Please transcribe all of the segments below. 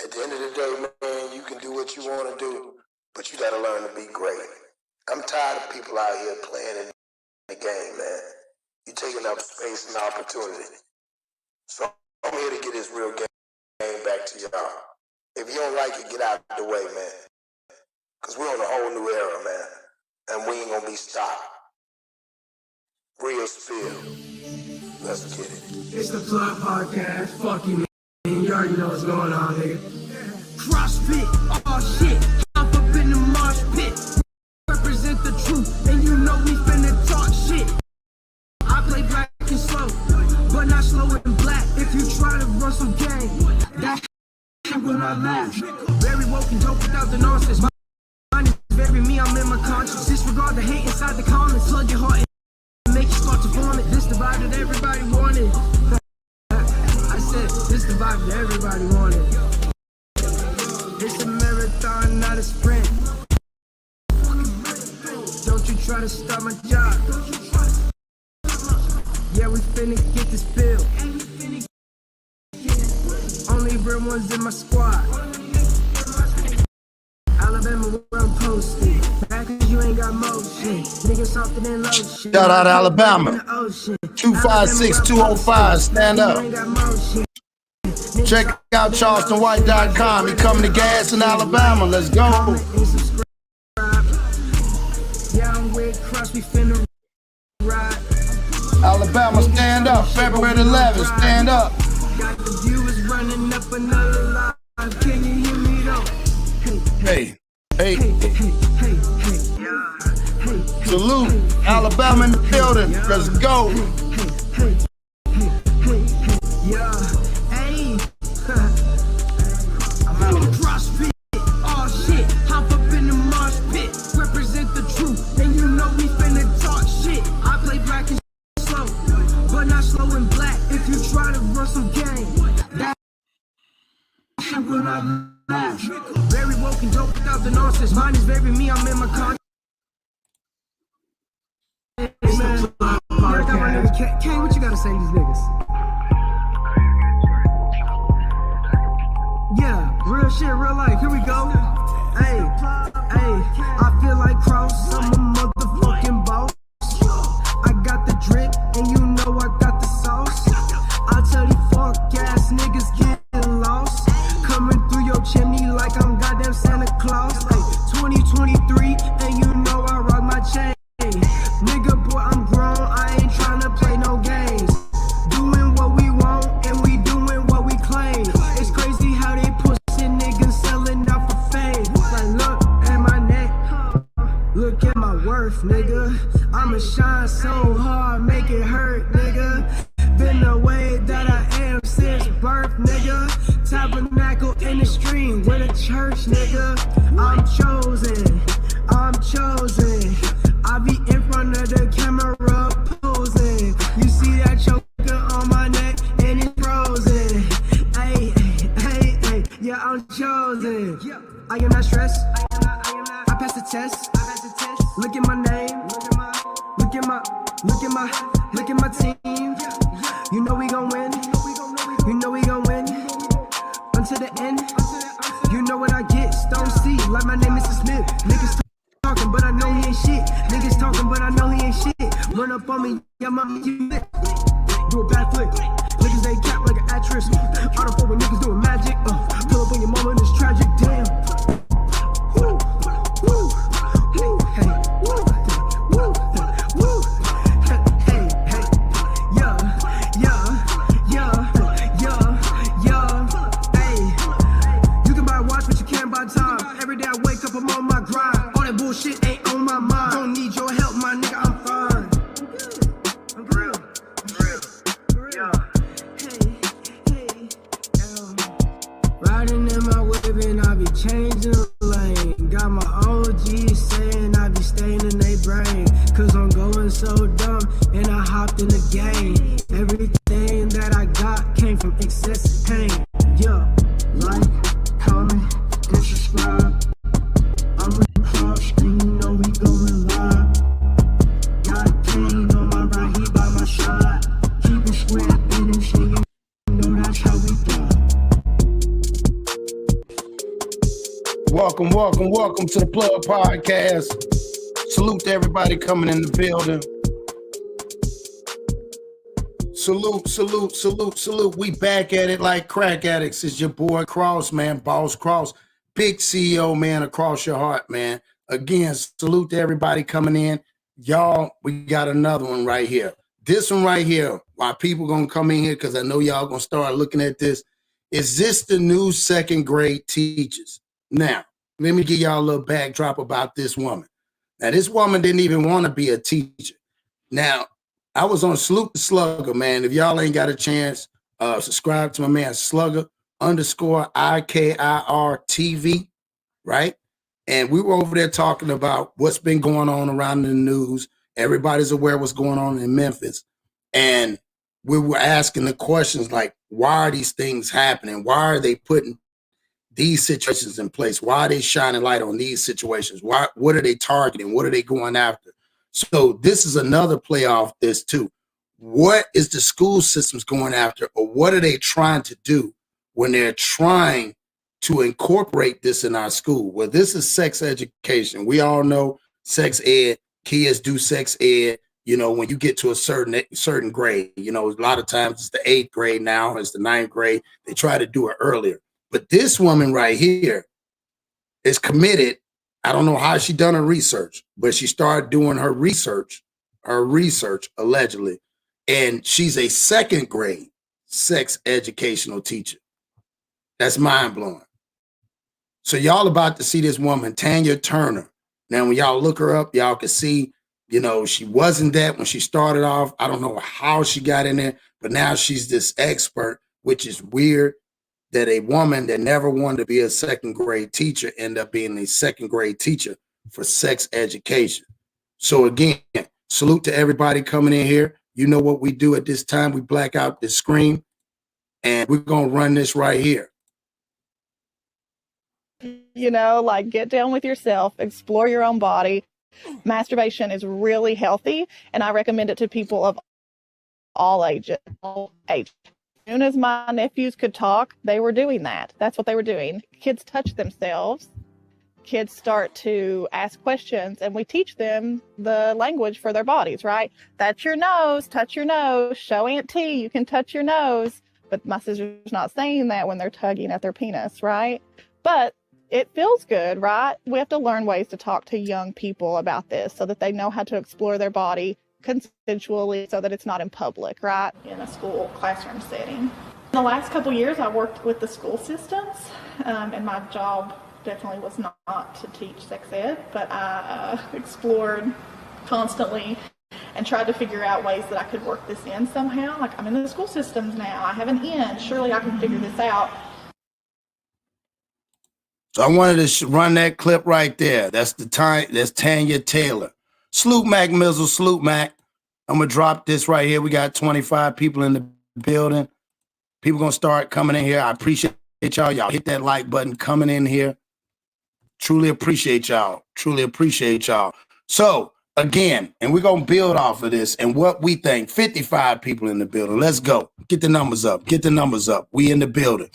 At the end of the day, man, you can do what you want to do, but you got to learn to be great. I'm tired of people out here playing in the game, man. You're taking up space and opportunity. So I'm here to get this real game back to y'all. If you don't like it, get out of the way, man. Because we're on a whole new era, man. And we ain't going to be stopped. Real spill. Let's get it. It's the Plug Podcast. Fuck you, man. You already know what's going on, nigga. CrossFit, oh shit. I'm up in the mosh pit. Represent the truth, and you know we finna talk shit. I play black and slow, but not slow and black. If you try to run some game, that shit will not last. Very woke and dope without the nonsense. My mind is very me, I'm in my conscience. Disregard the hate inside the comments. Plug your heart and make you start to form it. This the vibe that everybody wanted. I said, this the vibe that everybody wanted. It's a marathon, not a sprint. Don't you try to start my job. Yeah, we finna get this bill. Only real ones in my squad. Alabama, where I'm posted. Back cause you ain't got motion. Niggas softer than lotion. Shout out Alabama. 256-205. Stand up. Check out CharlestonWhite.com. He coming to gas in Alabama. Let's go. Yeah, I'm with Cross. We finna ride. Alabama, stand up. February 11th. Stand up. Got the viewers running up another line. Can you hear me though? Hey. Salute. Alabama in the building. Let's go. I'm out of CrossFit. Oh shit. Hop up in the mosh pit. Represent the truth. And you know we finna talk shit. I play black and slow, but not slow and black. If you try to run some game, that shit will not last. Very woke and dope without the nonsense. Mine is very me, I'm in my conscience. Kane, what you gotta say to these niggas? Yeah, real shit, real life. Here we go. Hey, I feel like Cross, I'm a motherfucking boss. I got the drip, and you know I got the sauce. I tell these fuck ass niggas getting lost. Coming through your chimney like I'm goddamn Santa Claus. Hey, 2023, and you know I rock my chain. Nigga, boy, I'm grown, I ain't tryna play no games. Doing what we want, and we doing what we claim. It's crazy how they pussy niggas selling out for fame. Like, look at my neck, look at my worth, nigga. I'ma shine so hard, make it hurt, nigga. Been the way that I am since birth, nigga. Tabernacle in the stream with a church, nigga. I'm chosen. I be in front of the camera posing. You see that choker on my neck and it's frozen. Hey, yeah, I'm chosen. I am not stressed. I passed the test. Look at my name. Look at my team. You know we gon' win. Until the end. You know what I get. Stone C, like my name is Smith. Niggas talking, but I know he ain't shit. Niggas talking, but I know he ain't shit. Run up on me, yeah, mama, you lit. Do a bad flip. Niggas they cap like an actress. I don't fuck with niggas doing magic. Pull up on your mama and it's tragic. Damn. Woo. Hey. Woo. Hey. Yeah. Hey. You can buy a watch, but you can't buy time. Every day I wake up, I'm on my grind. All that bullshit ain't on my mind. Don't need your help, my nigga, I'm fine. I'm real. Yeah. Hey. Riding in my whip and I be changing the lane. Got my OGs saying I be staying in their brain. Cause I'm going so dumb and I hopped in the game. Everything that I got came from excessive pain. Yeah. Like, comment, and subscribe. I'm with Cross, and you know we going live. Got Kane on my right, he by my side. Keep it square, and shit, you know that's how we fly. welcome to the Plug Podcast. Salute to everybody coming in the building. Salute. We back at it like crack addicts. It's your boy Cross, man, Boss Cross, big CEO, man, across your heart, man. Again, salute to everybody coming in. Y'all, we got another one right here. This one right here, why people gonna come in here, because I know y'all gonna start looking at this. Is this the new second grade teachers? Now, let me give y'all a little backdrop about this woman. Now, this woman didn't even want to be a teacher. Now, I was on Salute the Slugger, man. If y'all ain't got a chance, subscribe to my man Slugger _IKIR TV, right? And we were over there talking about what's been going on around in the news. Everybody's aware of what's going on in Memphis. And we were asking the questions like, why are these things happening? Why are they putting these situations in place? Why are they shining light on these situations? What are they targeting? What are they going after? So this is another play off this too. What is the school systems going after, or what are they trying to do when they're trying to incorporate this in our school? Well, this is sex education. We all know sex ed, kids do sex ed. You know, when you get to a certain grade, you know, a lot of times it's the 8th grade now, it's the 9th grade. They try to do it earlier. But this woman right here is committed. I don't know how she done her research, but she started doing her research allegedly. And she's a 2nd grade sex educational teacher. That's mind blowing. So y'all about to see this woman, TanyaTurner. Now, when y'all look her up, y'all can see, you know, she wasn't that when she started off. I don't know how she got in there, but now she's this expert, which is weird that a woman that never wanted to be a 2nd grade teacher ended up being a 2nd grade teacher for sex education. So again, salute to everybody coming in here. You know what we do at this time. We black out the screen, and we're going to run this right here. You know, like, get down with yourself, explore your own body. Masturbation is really healthy, and I recommend it to people of all ages. As soon as my nephews could talk, they were doing that. That's what they were doing. Kids touch themselves. Kids start to ask questions, and we teach them the language for their bodies, right? That's your nose, touch your nose, show Aunt T, you can touch your nose. But my sister's not saying that when they're tugging at their penis, right? But it feels good, right? We have to learn ways to talk to young people about this so that they know how to explore their body consensually, so that it's not in public, right? In a school classroom setting. In the last couple years, I worked with the school systems, and my job definitely was not to teach sex ed, but I explored constantly and tried to figure out ways that I could work this in somehow. Like, I'm in the school systems now, I have an in, surely I can figure this out. So I wanted to run that clip right there. That's Tanya Taylor. Salute Mac Mizzle, salute Mac. I'm going to drop this right here. We got 25 people in the building. People going to start coming in here. I appreciate y'all. Y'all hit that like button coming in here. Truly appreciate y'all. Truly appreciate y'all. So, again, and we're going to build off of this and what we think. 55 people in the building. Let's go. Get the numbers up. Get the numbers up. We in the building.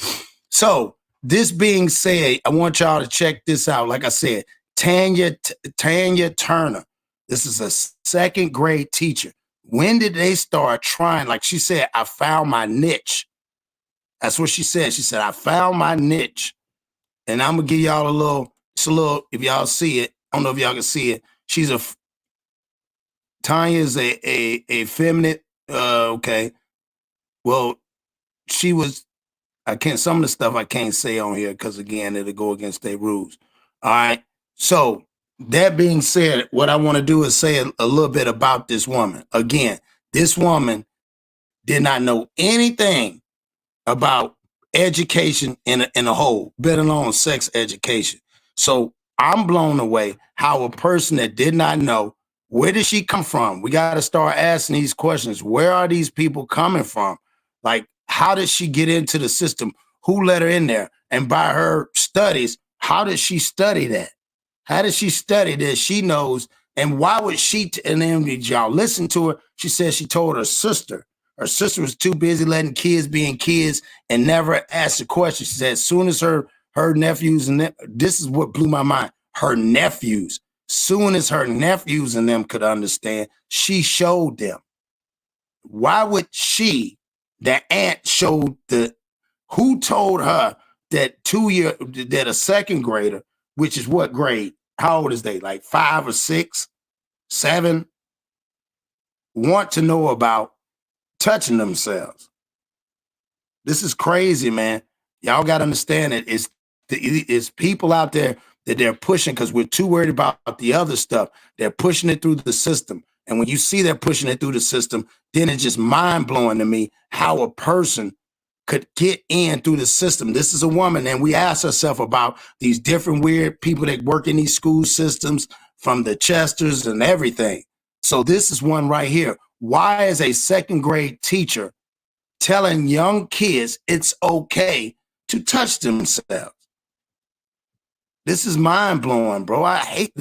So, this being said, I want y'all to check this out. Like I said, TanyaTurner. This is a 2nd grade teacher. When did they start trying? Like she said, I found my niche. That's what she said. She said, I found my niche. And I'm going to give y'all a little, if y'all see it, I don't know if y'all can see it. Tanya is a feminine, okay. Well, she was, some of the stuff I can't say on here because, again, it'll go against their rules. All right. So that being said, what I want to do is say a little bit about this woman. Again, this woman did not know anything about education in a whole, let alone sex education. So I'm blown away how a person that did not know, where did she come from? We got to start asking these questions. Where are these people coming from? Like, how did she get into the system? Who let her in there? And by her studies, how did she study that? How did she study that she knows? And why would she, and then y'all listen to her, she said she told her sister. Her sister was too busy letting kids being kids and never asked a question. She said as soon as her her nephews, and this is what blew my mind. Her nephews, soon as her nephews and them could understand, she showed them. Why would she, the aunt, showed who told her that that a second grader, which is what grade? How old is they? Like 5 or 6, 7, want to know about touching themselves? This is crazy, man. Y'all got to understand it. It's people out there that they're pushing because we're too worried about the other stuff. They're pushing it through the system. And when you see they're pushing it through the system, then it's just mind-blowing to me how a person could get in through the system. This is a woman, and we ask ourselves about these different weird people that work in these school systems, from the Chesters and everything. So this is one right here. Why is a second grade teacher telling young kids it's okay to touch themselves? This is mind-blowing, bro. I hate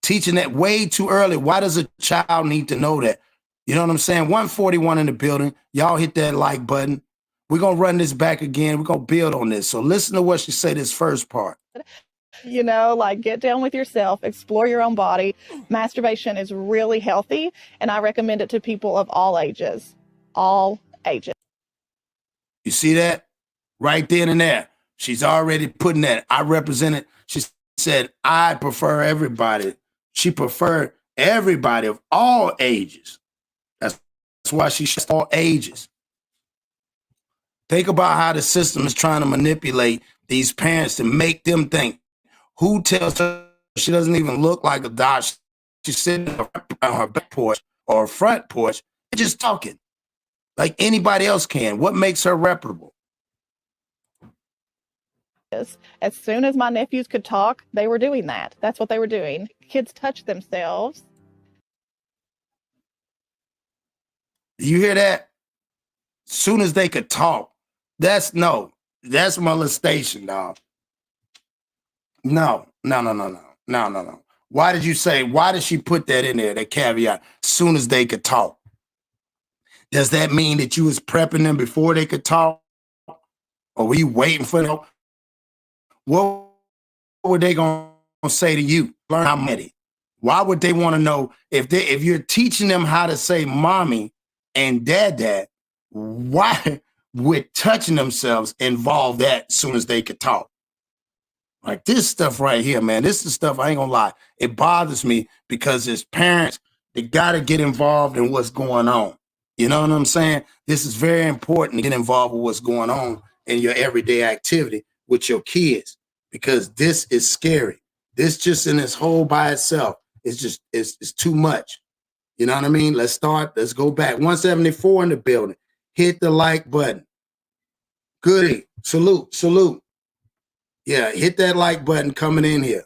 teaching that way too early. Why does a child need to know that? You know what I'm saying? 141 in the building. Y'all hit that like button. We're going to run this back again. We're going to build on this. So listen to what she said, this first part. Get down with yourself, explore your own body. Masturbation is really healthy, and I recommend it to people of all ages. All ages. You see that? Right then and there. She's already putting that. I represent it. She said, I prefer everybody. She preferred everybody of all ages. That's why she says all ages. Think about how the system is trying to manipulate these parents to make them think. Who tells her she doesn't even look like a dog? She's sitting on her back porch or her front porch and just talking like anybody else can. What makes her reputable? As soon as my nephews could talk, they were doing that. That's what they were doing. Kids touch themselves. You hear that? As soon as they could talk. That's molestation, dog. No. Why did she put that in there, that caveat? As soon as they could talk. Does that mean that you was prepping them before they could talk? Or were you waiting for them? What were they going to say to you? Learn how many. Why would they want to know if you're teaching them how to say mommy and dad, why would touching themselves involve that as soon as they could talk? Like this stuff right here, man, this is stuff, I ain't gonna lie. It bothers me because as parents, they got to get involved in what's going on. You know what I'm saying? This is very important to get involved with what's going on in your everyday activity with your kids, because this is scary. This just in its whole by itself, it's too much. You know what I mean? Let's go back. 174 in the building. Hit the like button. Goody. Salute. Yeah, hit that like button coming in here.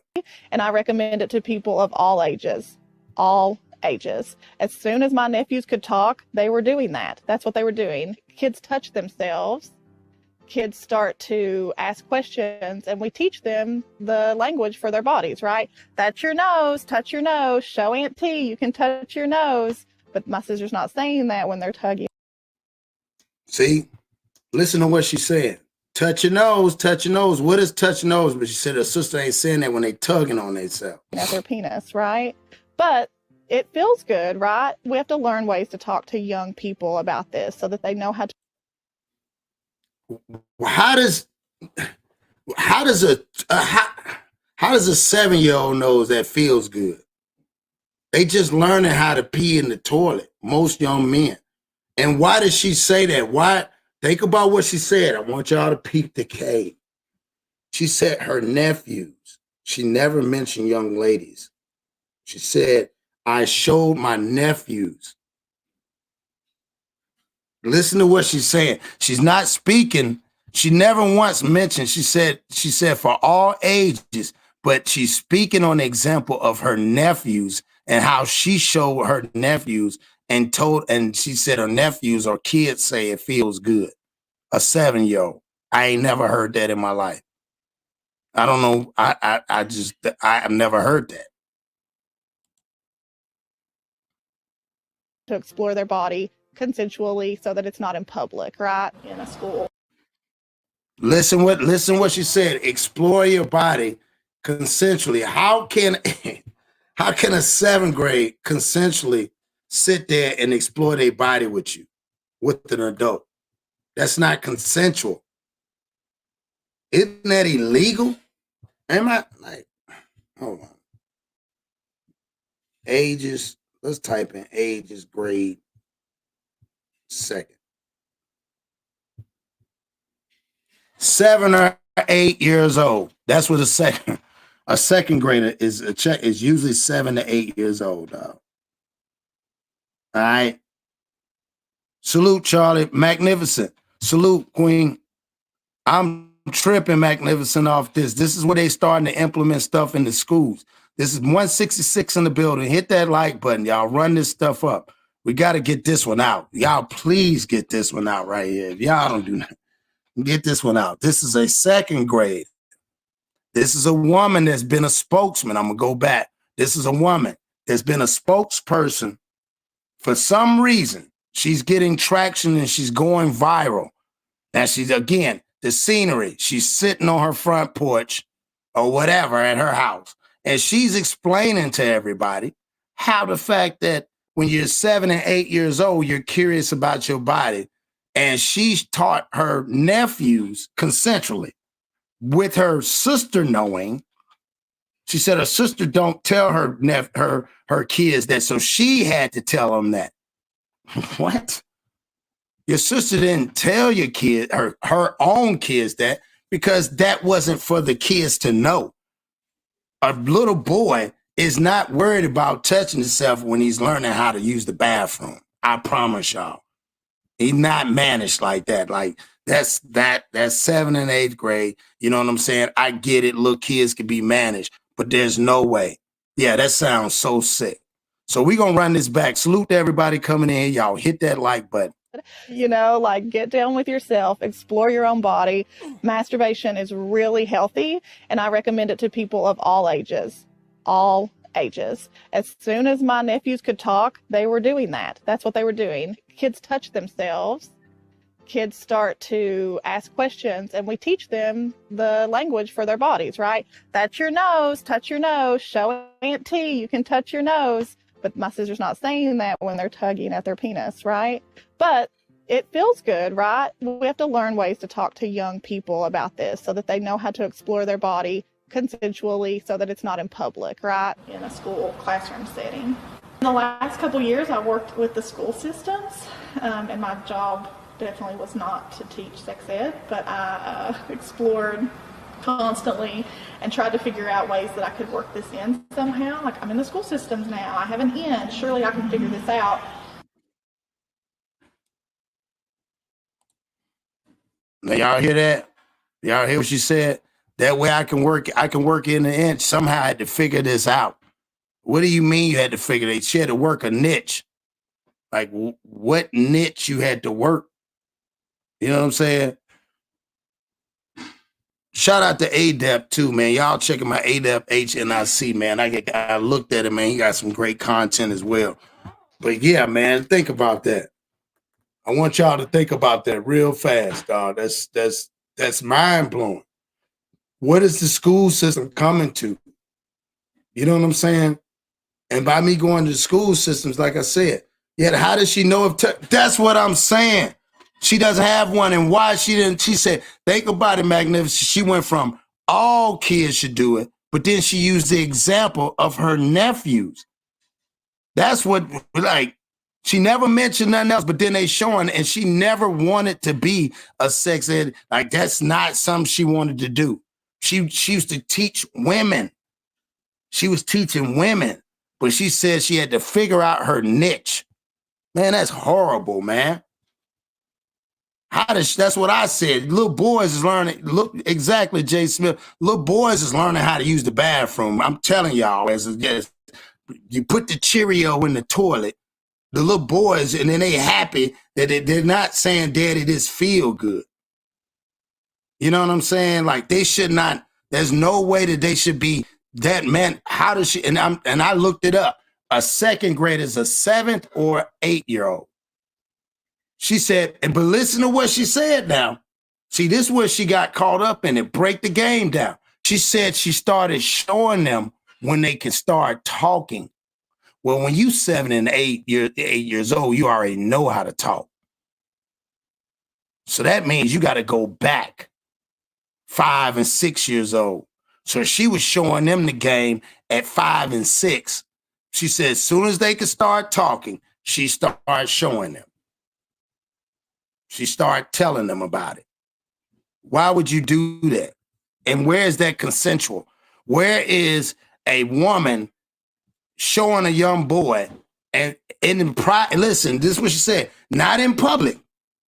And I recommend it to people of all ages. All ages. As soon as my nephews could talk, they were doing that. That's what they were doing. Kids touch themselves. Kids start to ask questions, and we teach them the language for their bodies, right? That's your nose, touch your nose, show Aunt T, you can touch your nose. But my sister's not saying that when they're tugging. See, listen to what she said. Touch your nose, touch your nose. What is touch your nose? But she said her sister ain't saying that when they tugging on themselves. At their penis, right? But it feels good, right? We have to learn ways to talk to young people about this so that they know how to. How does a 7-year-old know that feels good? They just learning how to pee in the toilet, most young men. And why does she say that? Why? Think about what she said. I want y'all to peep the K. She said her nephews. She never mentioned young ladies. She said, I showed my nephews. Listen to what she's saying. She's not speaking. She never once mentioned, she said for all ages, but she's speaking on the example of her nephews and how she showed her nephews and she said her nephews or kids say it feels good. A 7-year-old. I ain't never heard that in my life. I don't know. I've never heard that. To explore their body consensually so that it's not in public, right? In a school. Listen what she said. Explore your body consensually. How can how can a 7th grade consensually sit there and explore their body with you, with an adult? That's not consensual. Isn't that illegal? Am I like, hold on. Ages, let's type in ages, grade, 2nd. 7 or 8 years old. That's what a 2nd grader is usually 7 to 8 years old, dog. All right. Salute, Charlie. Magnificent. Salute, Queen. I'm tripping magnificent off this. This is where they starting to implement stuff in the schools. This is 166 in the building. Hit that like button. Y'all run this stuff up. We got to get this one out. Y'all please get this one out right here. If y'all don't do nothing, get this one out. This is a 2nd grade. This is a woman that's been a spokesman. I'm going to go back. This is a woman that's been a spokesperson. For some reason, she's getting traction and she's going viral. Now she's, again, the scenery. She's sitting on her front porch or whatever at her house. And she's explaining to everybody how the fact that when you're 7 and 8 years old, you're curious about your body. And she's taught her nephews consensually with her sister knowing. She said her sister don't tell her kids that, so she had to tell them that. What? Your sister didn't tell your kid, her own kids that, because that wasn't for the kids to know. A little boy is not worried about touching himself when he's learning how to use the bathroom. I promise y'all. He's not managed like that. Like that's 7th and 8th grade. You know what I'm saying? I get it. Little kids can be managed, but there's no way. Yeah, that sounds so sick. So we're going to run this back. Salute to everybody coming in. Y'all hit that like button. You know, like get down with yourself, explore your own body. Masturbation is really healthy, and I recommend it to people of all ages. All ages. As soon as my nephews could talk, they were doing that. That's what they were doing. Kids touch themselves. Kids start to ask questions, and we teach them the language for their bodies, right? That's your nose, touch your nose, show Aunt T, you can touch your nose. But my sister's not saying that when they're tugging at their penis, right? But it feels good, right? We have to learn ways to talk to young people about this so that they know how to explore their body consensually so that it's not in public, right? In a school classroom setting. In the last couple years, I worked with the school systems, and my job definitely was not to teach sex ed, but I explored constantly and tried to figure out ways that I could work this in somehow. Like, I'm in the school systems now. I have an in. Surely I can figure this out. Now y'all hear that? Y'all hear what she said? That way I can work in the inch. Somehow I had to figure this out. What do you mean you had to figure it? She had to work a niche. Like what niche you had to work? You know what I'm saying? Shout out to ADEP too, man. Y'all checking my ADEP HNIC, man. I looked at it, man. He got some great content as well. But yeah, man, think about that. I want y'all to think about that real fast, dog. That's mind blowing. What is the school system coming to? You know what I'm saying? And by me going to the school systems, like I said, yet how does she know if that's what I'm saying? She doesn't have one, and why she didn't? She said, think about it, magnificent. She went from all kids should do it, but then she used the example of her nephews. That's what, like, she never mentioned nothing else, but then they showing, and she never wanted to be a sex ed. Like, that's not something she wanted to do. She used to teach women. She was teaching women, but she said she had to figure out her niche. Man, that's horrible, man. That's what I said. Little boys is learning. Look, exactly, Jay Smith. Little boys is learning how to use the bathroom. I'm telling y'all, as you put the Cheerio in the toilet, the little boys, and then they happy that they're not saying, Daddy, this feel good. You know what I'm saying? Like, they should not, there's no way that they should be that, man. How does she, and I looked it up. A second grader is a 7th or 8-year-old. She said, but listen to what she said now. See, this is where she got caught up in it. Break the game down. She said she started showing them when they can start talking. Well, when you 7 and 8 years old, you already know how to talk. So that means you got to go back 5 and 6 years old. So she was showing them the game at 5 and 6. She said as soon as they could start talking, she started showing them. She started telling them about it. Why would you do that? And where is that consensual? Where is a woman showing a young boy and listen, this is what she said, not in public.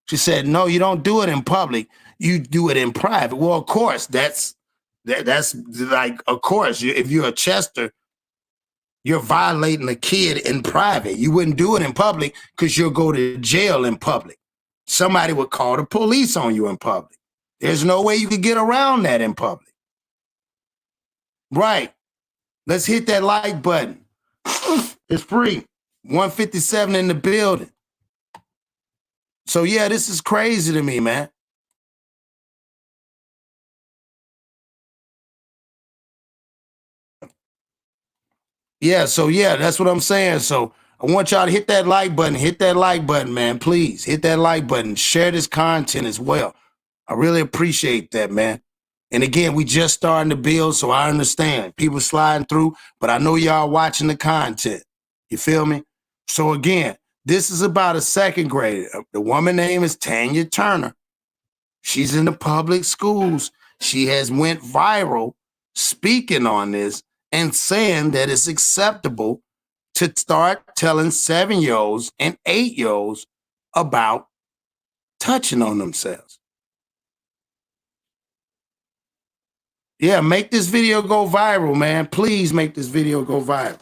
She said, no, you don't do it in public. You do it in private. Well, of course, that's like, of course, if you're a Chester, you're violating a kid in private. You wouldn't do it in public because you'll go to jail in public. Somebody would call the police on you in public. There's no way you could get around that in public. Right. Let's hit that like button. It's free. 157 in the building. So yeah, this is crazy to me, man. Yeah, so yeah, that's what I'm saying. So I want y'all to hit that like button. Hit that like button, man. Please hit that like button. Share this content as well. I really appreciate that, man. And again, we just starting to build, so I understand. People sliding through, but I know y'all watching the content. You feel me? So again, this is about a second grader. The woman name is TanyaTurner. She's in the public schools. She has went viral speaking on this and saying that it's acceptable to start telling 7-year-olds and 8-year-olds about touching on themselves. Yeah, make this video go viral, man. Please make this video go viral.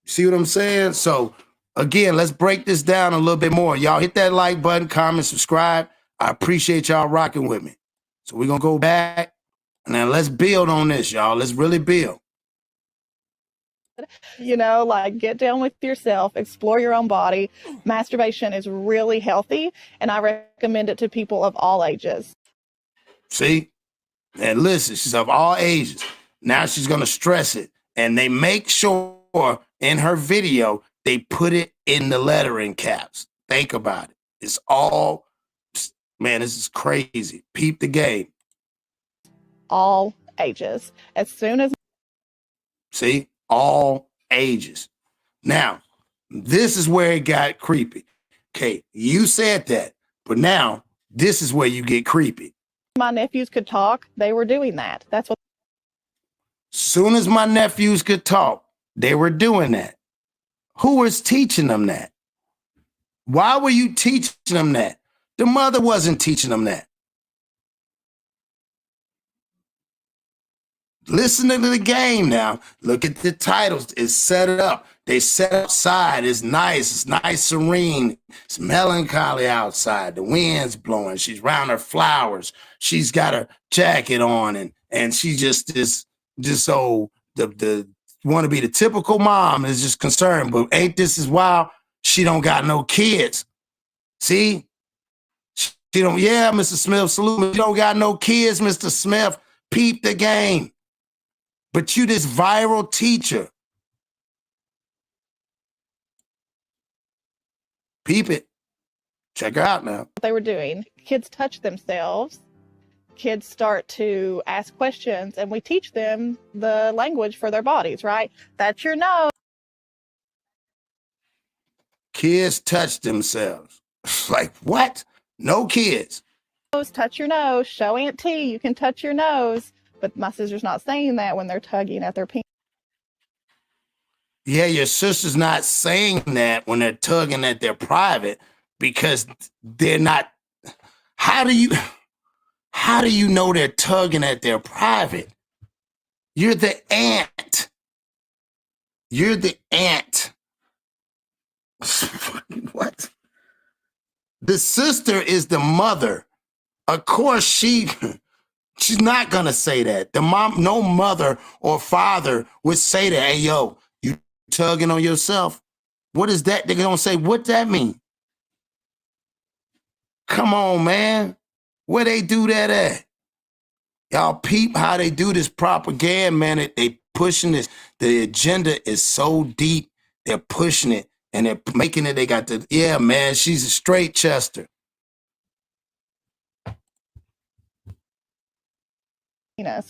See what I'm saying? So, again, let's break this down a little bit more. Y'all hit that like button, comment, subscribe. I appreciate y'all rocking with me. So we're going to go back, and then let's build on this, y'all. Let's really build. You know, like get down with yourself, explore your own body. Masturbation is really healthy, and I recommend it to people of all ages. See? And listen, she's of all ages. Now she's going to stress it. And they make sure in her video, they put it in the lettering caps. Think about it. It's all, man, this is crazy. Peep the game. All ages. As soon as... See? All ages. Now, this is where it got creepy. Okay, you said that, but now this is where you get creepy. my nephews could talk, they were doing that. That's what... Soon as my nephews could talk, they were doing that. Who was teaching them that? Why were you teaching them that? The mother wasn't teaching them that. Listen to the game now. Look at the titles. It's set up. They set outside. It's nice, serene. It's melancholy outside. The wind's blowing. She's around her flowers. She's got her jacket on, and she just so the want to be the typical mom is just concerned. But ain't this is wild? She don't got no kids. See? She don't, yeah, Mr. Smith, salute me. You don't got no kids, Mr. Smith. Peep the game. But you this viral teacher. Peep it. Check her out now. they were doing. Kids touch themselves. Kids start to ask questions, and we teach them the language for their bodies, right? That's your nose. Kids touch themselves. Like, what? No kids. Touch your nose. Show Aunt T you can touch your nose. But my sister's not saying that when they're tugging at their penis. Yeah, your sister's not saying that when they're tugging at their private because they're not. How do you know they're tugging at their private? You're the aunt. You're the aunt. What? The sister is the mother. Of course, she's not gonna say that. The mom, no mother or father would say that. Hey, yo, you tugging on yourself? What is that? They're gonna say, what that mean? Come on, man. Where they do that at? Y'all peep how they do this propaganda, man. They pushing this. The agenda is so deep. They're pushing it and they're making it. They got the, yeah, man, she's a straight Chester.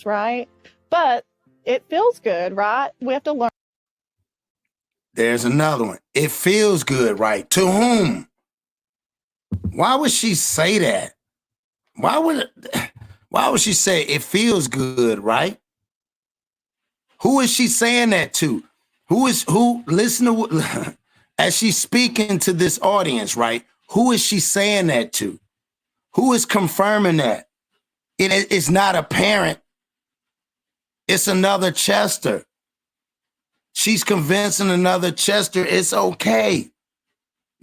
Right? But it feels good, right? We have to learn. There's another one. It feels good, right? To whom? Why would she say that? Why would she say it feels good, right? Who is she saying that to? Listen to, as she's speaking to this audience, right? Who is she saying that to? Who is confirming that? It's not a parent. It's another Chester. She's convincing another Chester it's okay.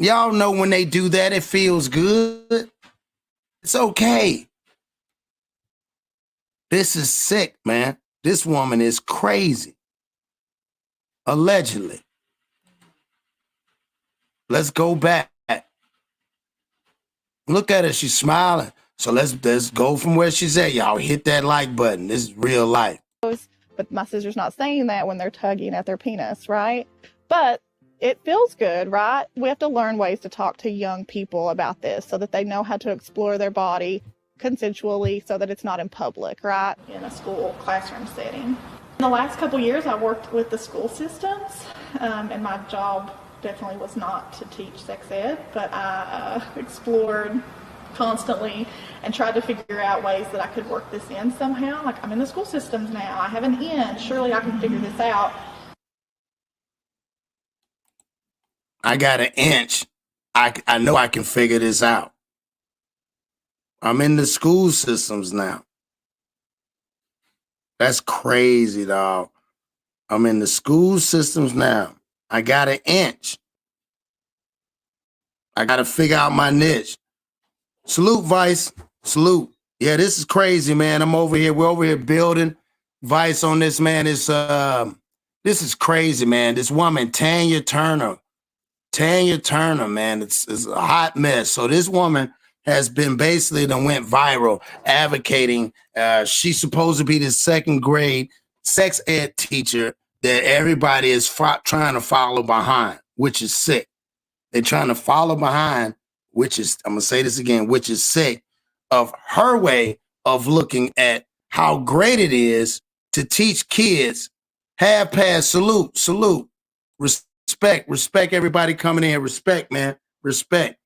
Y'all know when they do that, it feels good. It's okay. This is sick, man. This woman is crazy. Allegedly. Let's go back. Look at her. She's smiling. So let's go from where she's at. Y'all hit that like button. This is real life. But my sister's not saying that when they're tugging at their penis, right? But it feels good, right? We have to learn ways to talk to young people about this so that they know how to explore their body consensually so that it's not in public, right? In a school classroom setting. In the last couple years, I worked with the school systems, and my job definitely was not to teach sex ed, but I explored constantly and tried to figure out ways that I could work this in somehow. Like, I'm in the school systems now. I have an in. Surely I can figure this out. I got an inch. I know I can figure this out. I'm in the school systems now. That's crazy, dog. I'm in the school systems now. I got an inch. I got to figure out my niche. Salute, Vice. Salute. Yeah, this is crazy, man. I'm over here. We're over here building Vice on this, man. This is crazy, man. This woman, TanyaTurner, man, it's a hot mess. So this woman has been basically done went viral advocating. She's supposed to be the second grade sex ed teacher that everybody is trying to follow behind, which is sick. They're trying to follow behind, which is, I'm going to say this again, which is sick, of her way of looking at how great it is to teach kids. Half past, salute, respect everybody coming in. Respect, man, respect.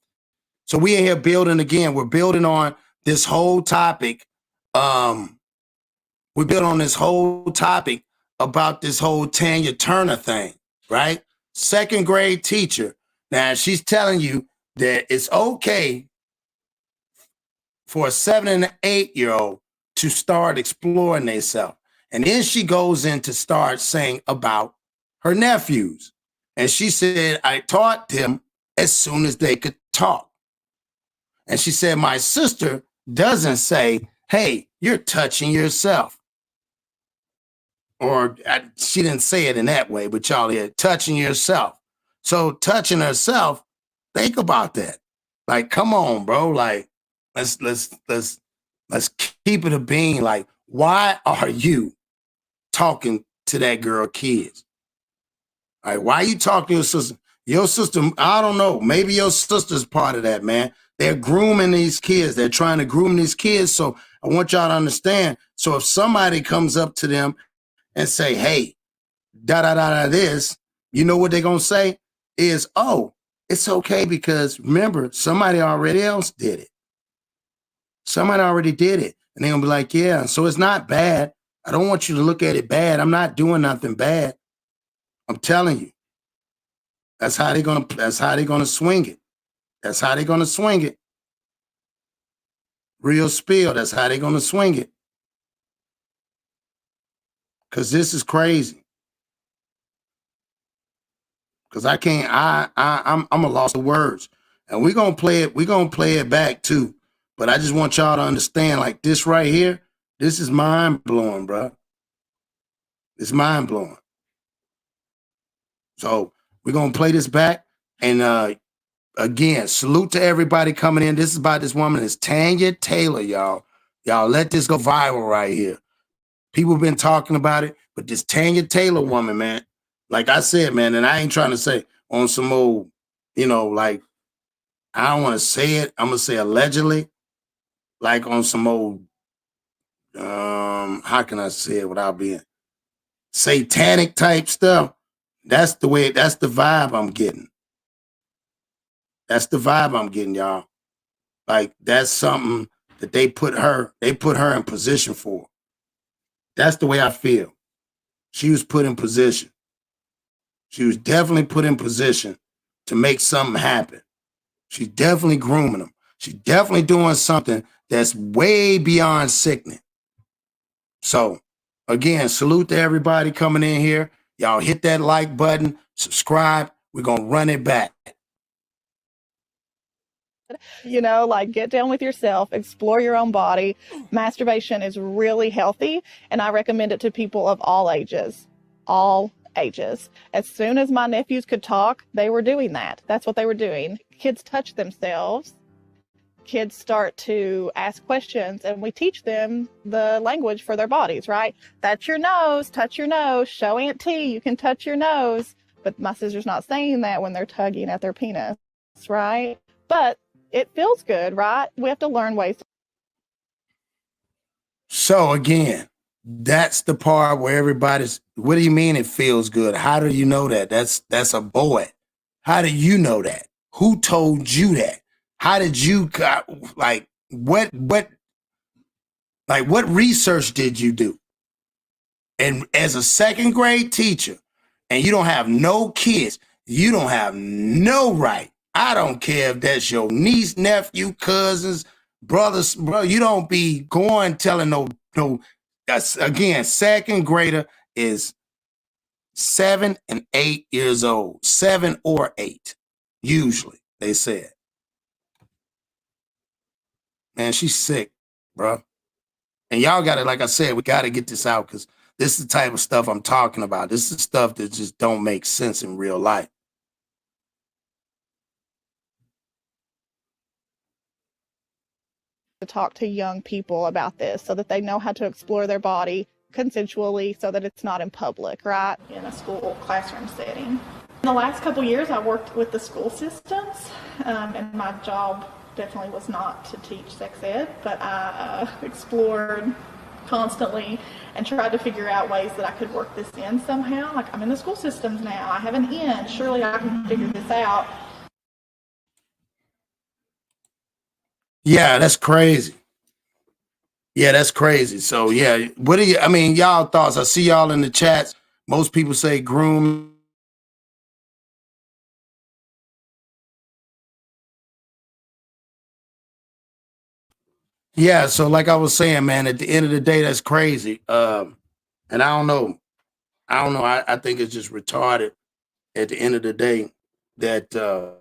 So we in here building again. We're building on this whole topic. We built on this whole topic about this whole TanyaTurner thing, right? Second grade teacher. Now she's telling you that it's okay for a 7 and an 8-year-old to start exploring themselves. And then she goes in to start saying about her nephews. And she said, I taught them as soon as they could talk. And she said, my sister doesn't say, hey, you're touching yourself. Or she didn't say it in that way, but y'all hear touching yourself. So touching herself, think about that. Like, come on, bro. Like, let's keep it a bean. Like, why are you talking to that girl kids? Like, why are you talking to your sister? Your sister, I don't know. Maybe your sister's part of that, man. They're grooming these kids. They're trying to groom these kids. So I want y'all to understand. So if somebody comes up to them and say, hey, this, you know what they're going to say is, oh, it's okay because remember, somebody already else did it. Somebody already did it. And they're going to be like, yeah, so it's not bad. I don't want you to look at it bad. I'm not doing nothing bad. I'm telling you. That's how they're going to swing it. That's how they're going to swing it. Real spill. That's how they're going to swing it. Because this is crazy. Because I can't, I'm a loss of words. And we're going to play it. We're going to play it back too. But I just want y'all to understand, like this right here, this is mind blowing, bro. It's mind blowing. So we're going to play this back and again, salute to everybody coming in. This is about this woman. It's Tanya Taylor, y'all. Y'all let this go viral right here. People have been talking about it, but this Tanya Taylor woman, man, like I said, man, and I ain't trying to say on some old, like, I don't want to say it. I'm going to say allegedly, like on some old, how can I say it without being satanic type stuff? That's the vibe I'm getting. That's the vibe I'm getting, y'all. Like, that's something that they put her in position for. That's the way I feel. She was put in position. She was definitely put in position to make something happen. She's definitely grooming them. She's definitely doing something that's way beyond sickening. So, again, salute to everybody coming in here. Y'all hit that like button, subscribe. We're going to run it back. Like get down with yourself, explore your own body. Masturbation is really healthy, and I recommend it to people of all ages. All ages. As soon as my nephews could talk, they were doing that. That's what they were doing. Kids touch themselves. Kids start to ask questions, and we teach them the language for their bodies, right? That's your nose, touch your nose, show Aunt T, you can touch your nose. But my sister's not saying that when they're tugging at their penis, right? But it feels good, right? We have to learn ways. So again, that's the part where everybody's, what do you mean it feels good? How do you know that? That's a boy. How do you know that? Who told you that? How did you, like, what research did you do? And as a second grade teacher, and you don't have no kids, you don't have no right. I don't care if that's your niece, nephew, cousins, brothers, bro. You don't be going telling no. Again, second grader is 7 and 8 years old, 7 or 8, usually they said. Man, she's sick, bro. And y'all got to, like I said, we got to get this out because this is the type of stuff I'm talking about. This is stuff that just don't make sense in real life. To talk to young people about this so that they know how to explore their body consensually so that it's not in public, right? In a school classroom setting. In the last couple years, I worked with the school systems, and my job definitely was not to teach sex ed, but I explored constantly and tried to figure out ways that I could work this in somehow. Like, I'm in the school systems now. I have an in. Surely I can figure this out. Yeah, that's crazy. Yeah, that's crazy. So, yeah, y'all thoughts? I see y'all in the chats. Most people say groom. Yeah, so like I was saying, man, at the end of the day, that's crazy. And I don't know. I think it's just retarded at the end of the day that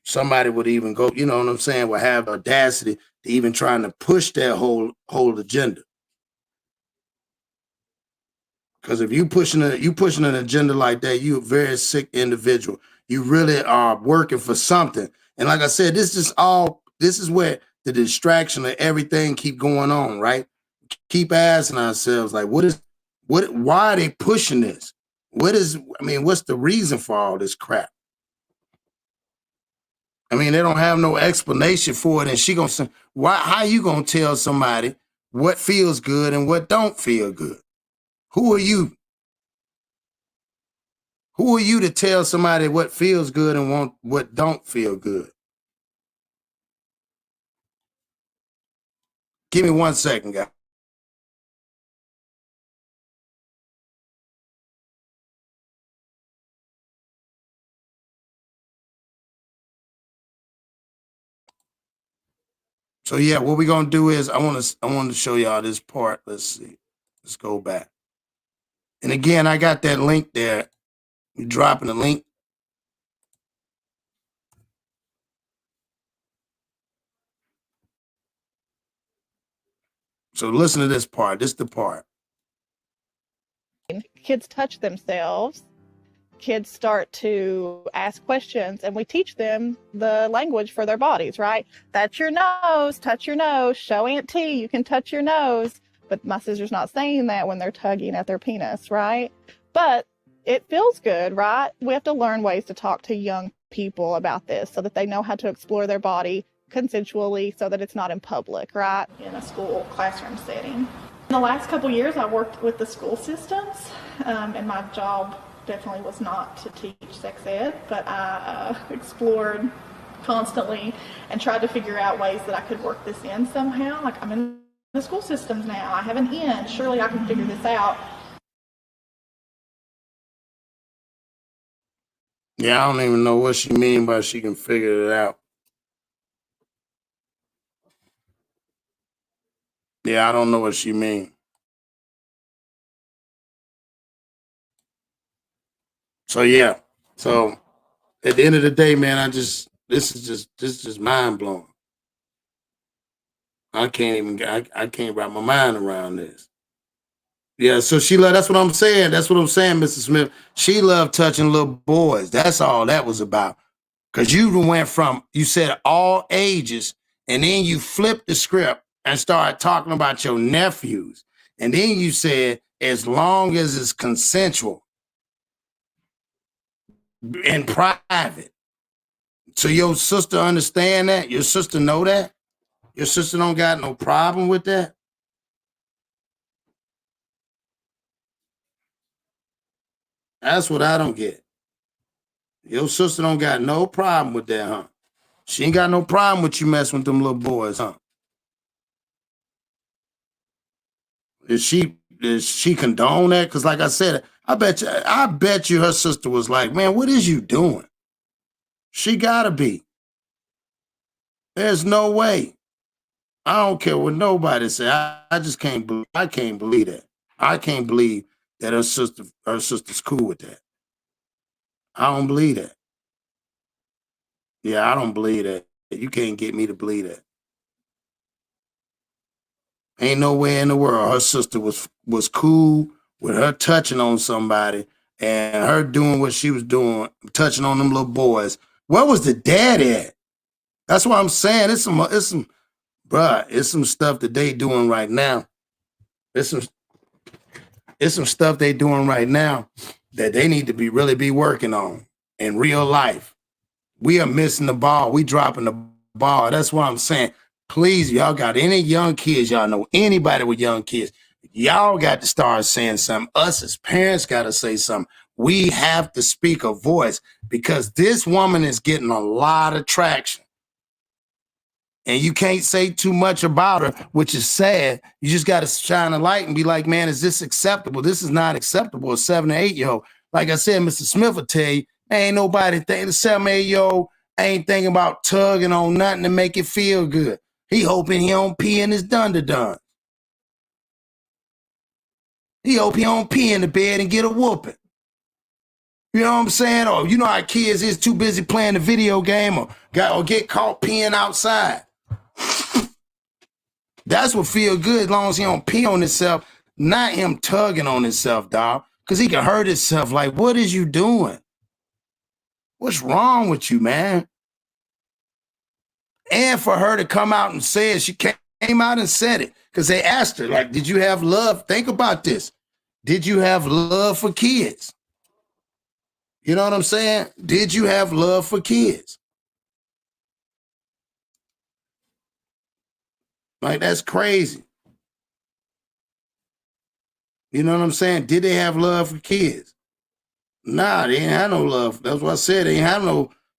somebody would even go, you know what I'm saying, would have audacity to even trying to push that whole agenda. Because if you pushing an agenda like that, you're a very sick individual. You really are working for something. And like I said, this is where the distraction of everything keep going on, right? Keep asking ourselves, like, why are they pushing this? What's the reason for all this crap? I mean, they don't have no explanation for it. And she gonna say, how you gonna tell somebody what feels good and what don't feel good? Who are you? Who are you to tell somebody what feels good and what don't feel good? Give me 1 second, guys. So yeah, what we're gonna do is I want to show y'all this part. Let's see. Let's go back. And again, I got that link there. We're dropping the link. So listen to this part. This is the part. Kids touch themselves. kids start to ask questions, and we teach them the language for their bodies, right? That's your nose, touch your nose, show Aunt T, you can touch your nose. But my sister's not saying that when they're tugging at their penis, right? But it feels good, right? We have to learn ways to talk to young people about this so that they know how to explore their body consensually so that it's not in public, right? In a school classroom setting. In the last couple years, I worked with the school systems, and my job definitely was not to teach sex ed, but I explored constantly and tried to figure out ways that I could work this in somehow. Like, I'm in the school systems now, I have an in, surely I can figure this out. Yeah, I don't even know what she mean by she can figure it out. Yeah, I don't know what she mean. So yeah. So at the end of the day, man, this is just mind blowing. I can't wrap my mind around this. Yeah, so she loved, that's what I'm saying. That's what I'm saying, Mr. Smith. She loved touching little boys. That's all that was about. Because you went from, you said all ages, and then you flipped the script and started talking about your nephews. And then you said, as long as it's consensual and private. So your sister understand that? Your sister know that? Your sister don't got no problem with that? That's what I don't get. Your sister don't got no problem with that, huh? She ain't got no problem with you messing with them little boys, huh? Does she condone that? Because like I said, I bet you her sister was like, man, what is you doing? She gotta be. There's no way. I don't care what nobody say. I just can't believe. I can't believe that. I can't believe that her sister's cool with that. I don't believe that. Yeah, I don't believe that. You can't get me to believe that. Ain't no way in the world her sister was cool with her touching on somebody and her doing what she was doing, touching on them little boys. Where was the dad at? That's what I'm saying. It's some stuff that they doing right now. It's some stuff they doing right now that they need to really be working on in real life. We are missing the ball. We dropping the ball. That's what I'm saying. Please, y'all got any young kids, y'all know anybody with young kids, y'all got to start saying something. Us as parents got to say something. We have to speak a voice because this woman is getting a lot of traction. And you can't say too much about her, which is sad. You just got to shine a light and be like, man, is this acceptable? This is not acceptable. A 7 or 8-year-old. Like I said, Mr. Smith will tell you, ain't nobody thinking, the 7 or 8-year-old ain't thinking about tugging on nothing to make it feel good. He hoping he don't pee in his dun-da-dun. He hope he don't pee in the bed and get a whooping. You know what I'm saying? Or you know how kids is too busy playing the video game or get caught peeing outside. That's what feel good as long as he don't pee on himself, not him tugging on himself, dog. Because he can hurt himself. Like, what is you doing? What's wrong with you, man? And for her to come out and say it, she came out and said it. Because they asked her, like, did you have love? Think about this. Did you have love for kids? You know what I'm saying? Did you have love for kids? Like, that's crazy. You know what I'm saying? Did they have love for kids? Nah, they ain't have no love. That's what I said.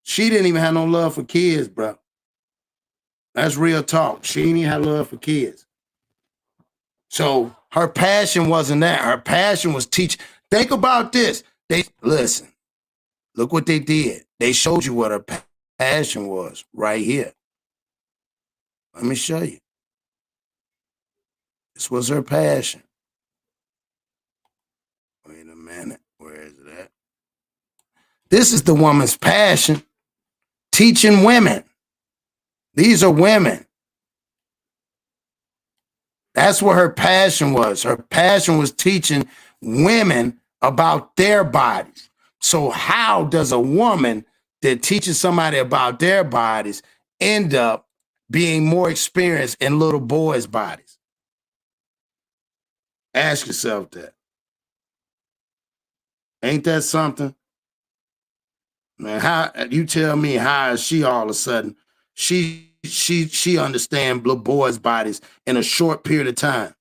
She didn't even have no love for kids, bro. That's real talk. She didn't even have love for kids. So her passion wasn't that. Her passion was teach. Think about this. Listen, look what they did. They showed you what her passion was right here. Let me show you. This was her passion. Wait a minute. Where is it at? This is the woman's passion. Teaching women. These are women. That's what her passion was. Her passion was teaching women about their bodies. So how does a woman that teaches somebody about their bodies end up being more experienced in little boys' bodies? Ask yourself that. Ain't that something? Man, how you tell me how is she all of a sudden she understands little boys' bodies in a short period of time?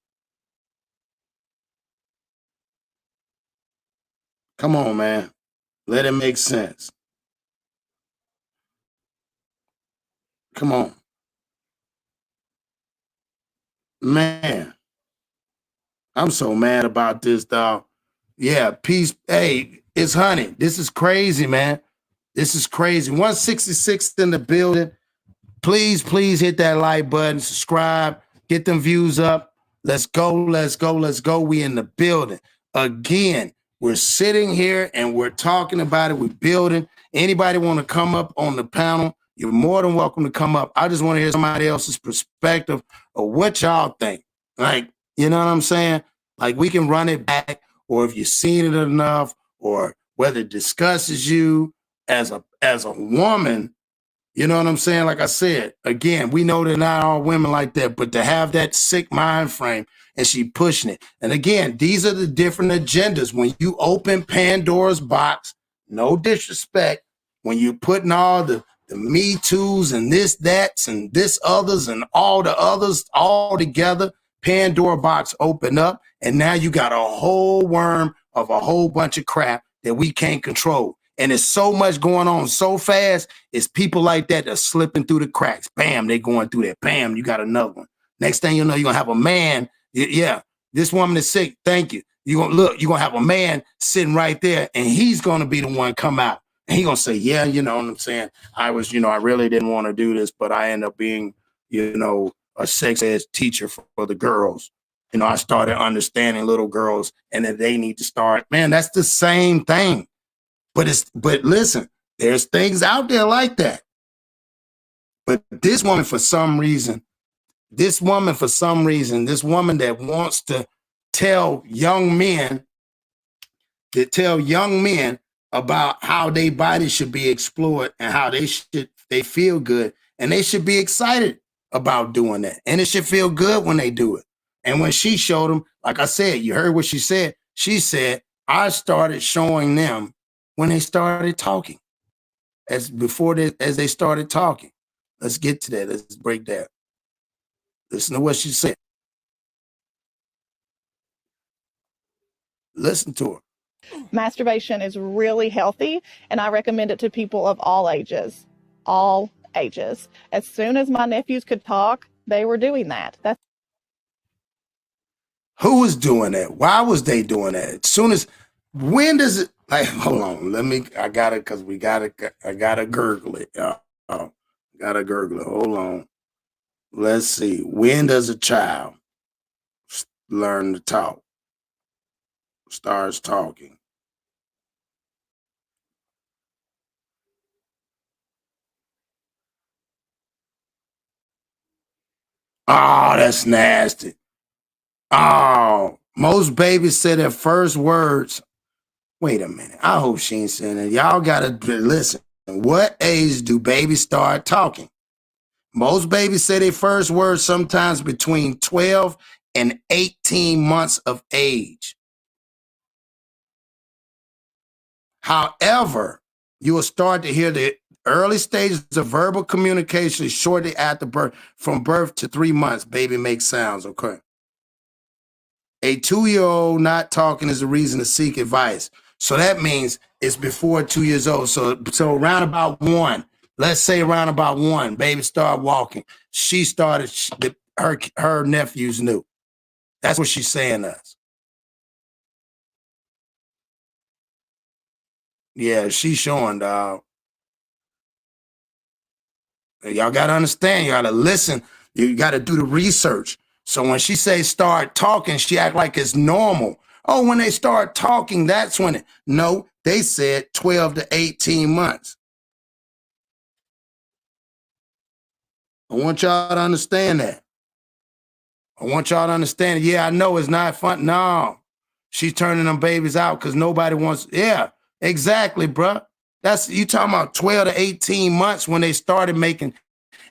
Come on, man. Let it make sense. Come on. Man, I'm so mad about this, dog. Yeah, peace. Hey, it's Honey. This is crazy, man. This is crazy. 166 in the building. Please hit that like button, subscribe, get them views up. Let's go. We in the building. Again, we're sitting here and we're talking about it. We're building. Anybody want to come up on the panel? You're more than welcome to come up. I just want to hear somebody else's perspective of what y'all think. Like, you know what I'm saying? Like, we can run it back, or if you've seen it enough, or whether it discusses you as a woman. You know what I'm saying? Like I said, again, we know they're not all women like that, but to have that sick mind frame and she pushing it. And again, these are the different agendas. When you open Pandora's box, no disrespect, when you're putting all the Me Too's and this, that's, and this others and all the others all together, Pandora box open up, and now you got a whole worm of a whole bunch of crap that we can't control. And there's so much going on so fast, it's people like that are slipping through the cracks. Bam, they going through that. Bam, you got another one. Next thing you know, you're going to have a man. Yeah, this woman is sick. Thank you. You're going to have a man sitting right there, and he's going to be the one come out. And he's going to say, yeah, you know what I'm saying? I really didn't want to do this, but I ended up being, a sex ed teacher for the girls. I started understanding little girls and that they need to start. Man, that's the same thing. But listen, there's things out there like that. But this woman for some reason that wants to tell young men about how their bodies should be explored and how they feel good, and they should be excited about doing that. And it should feel good when they do it. And when she showed them, like I said, you heard what she said. She said, I started showing them when they started talking, as they started talking. Let's get to that. Let's break that. Listen to what she said. Listen to her. Masturbation is really healthy, and I recommend it to people of all ages. All ages. As soon as my nephews could talk, they were doing that. Who was doing that? Why was they doing that? When does it, like, hold on, I gotta gurgle it. Gotta gurgle it. Hold on. Let's see. When does a child learn to talk? Starts talking. Oh, that's nasty. Oh, most babies say their first words. Wait a minute. I hope she ain't saying that. Y'all gotta listen. What age do babies start talking? Most babies say their first words sometimes between 12 and 18 months of age. However, you will start to hear the early stages of verbal communication shortly after birth. From birth to 3 months, baby makes sounds, okay? A 2-year-old not talking is a reason to seek advice. So that means it's before 2 years old. So around about 1, let's say around about 1, baby started walking. She started, her nephews knew. That's what she's saying to us. Yeah, she's showing, dog. Y'all got to understand. You got to listen. You got to do the research. So when she says start talking, she act like it's normal. Oh, when they start talking, that's when no, they said 12 to 18 months. I want y'all to understand that. Yeah, I know it's not fun. No, she's turning them babies out because nobody wants, yeah. Exactly, bro. That's you talking about 12 to 18 months when they started making,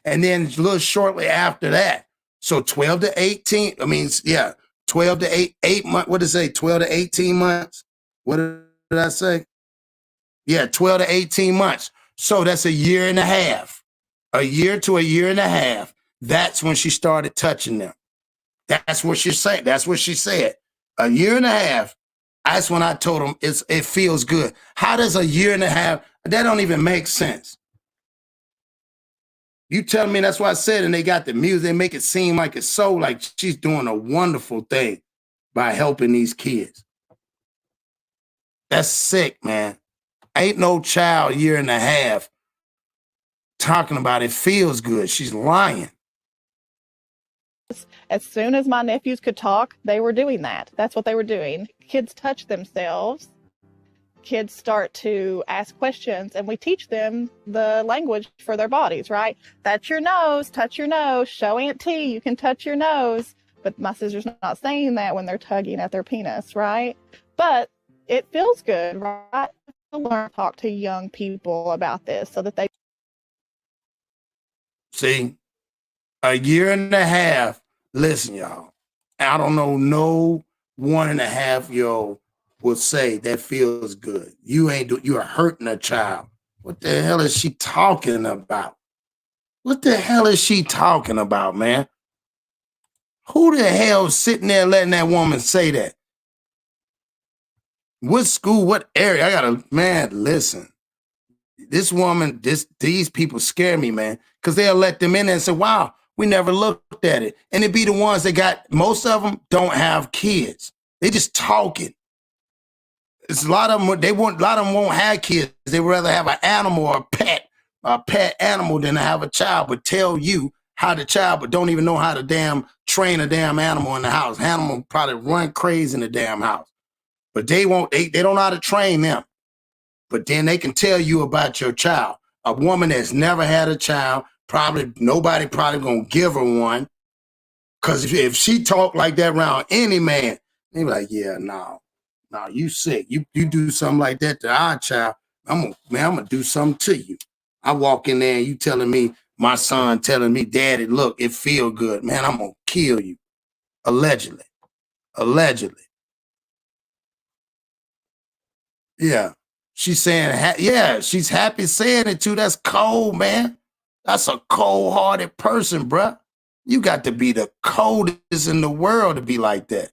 and then a little shortly after that. So 12 to 18, I mean, yeah, 12 to 8 months. What did it say? 12 to 18 months. What did I say? Yeah, 12 to 18 months. So that's a year and a half. A year to a year and a half. That's when she started touching them. That's what she said. That's what she said. A year and a half. That's when I told him it feels good. How does a year and a half? That don't even make sense. You tell me that's why I said, and they got the music, they make it seem like it's so like she's doing a wonderful thing by helping these kids. That's sick, man. Ain't no child year and a half talking about it feels good. She's lying. As soon as my nephews could talk, they were doing that. That's what they were doing. Kids touch themselves. Kids start to ask questions, and we teach them the language for their bodies, right? That's your nose, touch your nose, show Aunt T, you can touch your nose. But my sister's not saying that when they're tugging at their penis, right? But it feels good, right? To learn to talk to young people about this so that they see a year and a half. Listen, y'all, I don't know no 1.5-year-old will say that feels good. You are hurting a child. What the hell is she talking about? What the hell is she talking about, man? Who the hell is sitting there letting that woman say that? What school, what area? Man, listen. This woman, these people scare me, man, because they'll let them in there and say, wow, we never looked at it. And it'd be the ones that most of them don't have kids. They just talking. It's a lot of them won't have kids. They would rather have an animal or a pet animal than to have a child, but tell you how to child, but don't even know how to train a damn animal in the house. Animal probably run crazy in the damn house. But they don't know how to train them. But then they can tell you about your child. A woman that's never had a child, nobody gonna give her one. Because if she talk like that around any man, they be like, yeah, no, you sick. You do something like that to our child, I'm gonna do something to you. I walk in there and you telling me, my son telling me, Daddy, look, it feel good. Man, I'm gonna kill you. Allegedly. Yeah. She's saying, yeah, she's happy saying it too. That's cold, man. That's a cold-hearted person, bruh. You got to be the coldest in the world to be like that.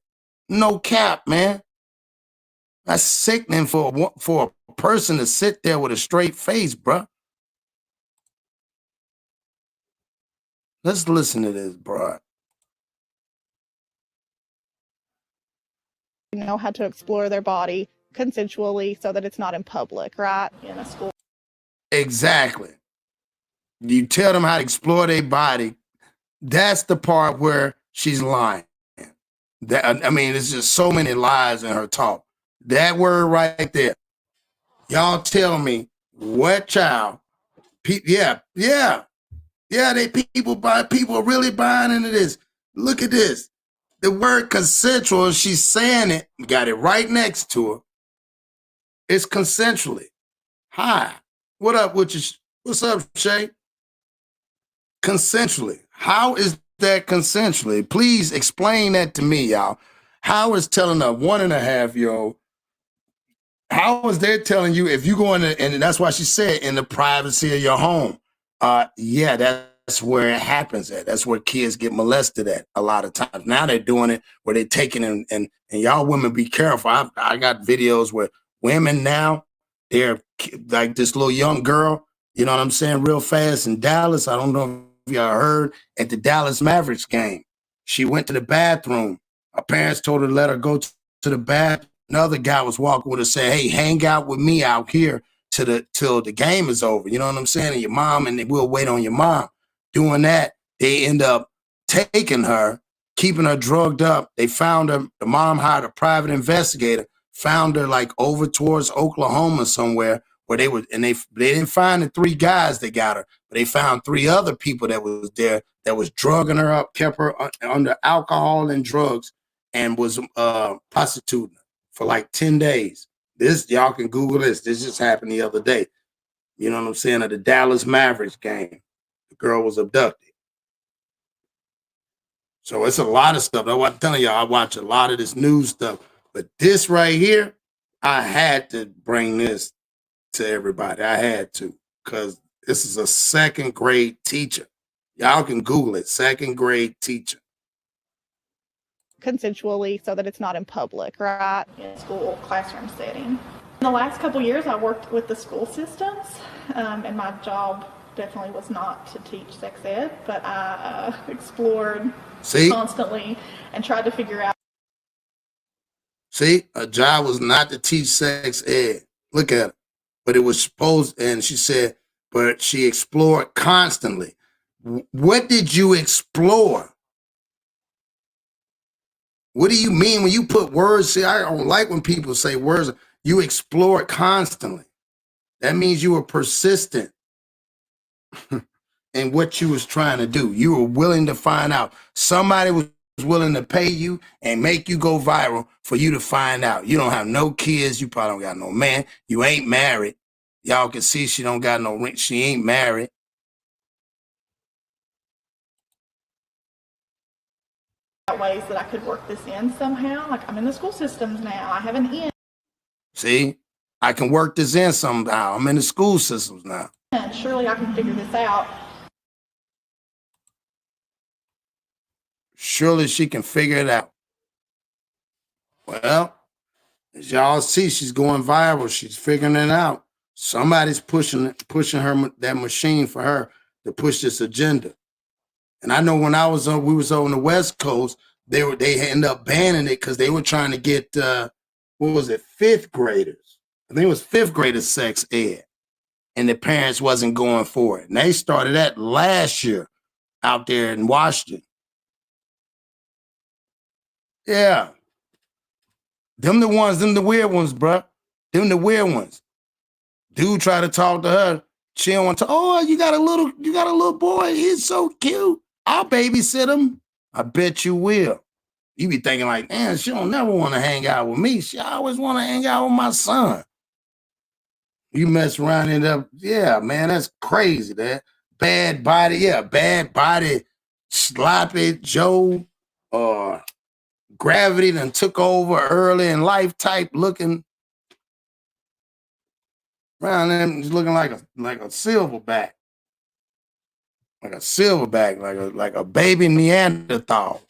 No cap, man. That's sickening for a person to sit there with a straight face, bruh. Let's listen to this, bruh. know how to explore their body consensually so that it's not in public, right? In a school. Exactly. You tell them how to explore their body. That's the part where she's lying. There's just so many lies in her talk. That word right there. Y'all tell me what child? People are really buying into this. Look at this. The word consensual, she's saying it, got it right next to her. It's consensually. Hi. What up with you? What's up, Shay? Consensually. How is that consensually? Please explain that to me, y'all. How is telling a 1.5-year-old, how is they telling you if you go in and that's why she said in the privacy of your home? Yeah, that's where it happens at. That's where kids get molested at a lot of times. Now they're doing it where they're taking and y'all women be careful. I got videos where women now, they're like this little young girl, you know what I'm saying, real fast in Dallas. I don't know if y'all heard, at the Dallas Mavericks game. She went to the bathroom. Her parents told her to let her go to the bathroom. Another guy was walking with her saying, hey, hang out with me out here till the game is over. You know what I'm saying? And your mom, and we'll wait on your mom. Doing that, they end up taking her, keeping her drugged up. They found her. The mom hired a private investigator, found her like over towards Oklahoma somewhere where they didn't find the 3 guys that got her, but they found 3 other people that was there that was drugging her up, kept her under alcohol and drugs, and was prostituting her for like 10 days. This, y'all can Google this. This just happened the other day. You know what I'm saying? At the Dallas Mavericks game. The girl was abducted. So it's a lot of stuff. I'm telling y'all, I watch a lot of this news stuff. But this right here, I had to bring this to everybody. I had to, because this is a second grade teacher. Y'all can Google it. Second grade teacher. Consensually, so that it's not in public, right? In school classroom setting. In the last couple years, I worked with the school systems, and my job definitely was not to teach sex ed, but I explored constantly and tried to figure out. See, her job was not to teach sex ed. Look at it. But it was supposed, and she said, but she explored constantly. What did you explore? What do you mean when you put words? See, I don't like when people say words. You explore it constantly. That means you were persistent in what you was trying to do. You were willing to find out. Somebody was willing to pay you and make you go viral for you to find out. You don't have no kids. You probably don't got no man. You ain't married. Y'all can see she don't got no ring. She ain't married. Ways that I could work this in somehow. Like, I'm in the school systems now. I have an in. See, I can work this in somehow. I'm in the school systems now. And surely I can figure this out. Surely she can figure it out. Well, as y'all see, she's going viral. She's figuring it out. Somebody's pushing her, that machine for her to push this agenda. And I know when we was on the West Coast, they ended up banning it because they were trying to get fifth graders. I think it was fifth graders sex ed, and the parents wasn't going for it. And they started that last year out there in Washington. Yeah, them the weird ones, bruh. Them the weird ones. Dude tried to talk to her. She don't want to. Oh, you got a little boy. He's so cute. I'll babysit him. I bet you will. You be thinking like, man, she don't never want to hang out with me. She always want to hang out with my son. You mess around and end up, yeah, man, that's crazy, man. Bad body, sloppy Joe, gravity done took over early in life type looking. Around them, just looking like a silverback. Like a silverback, like a baby Neanderthal.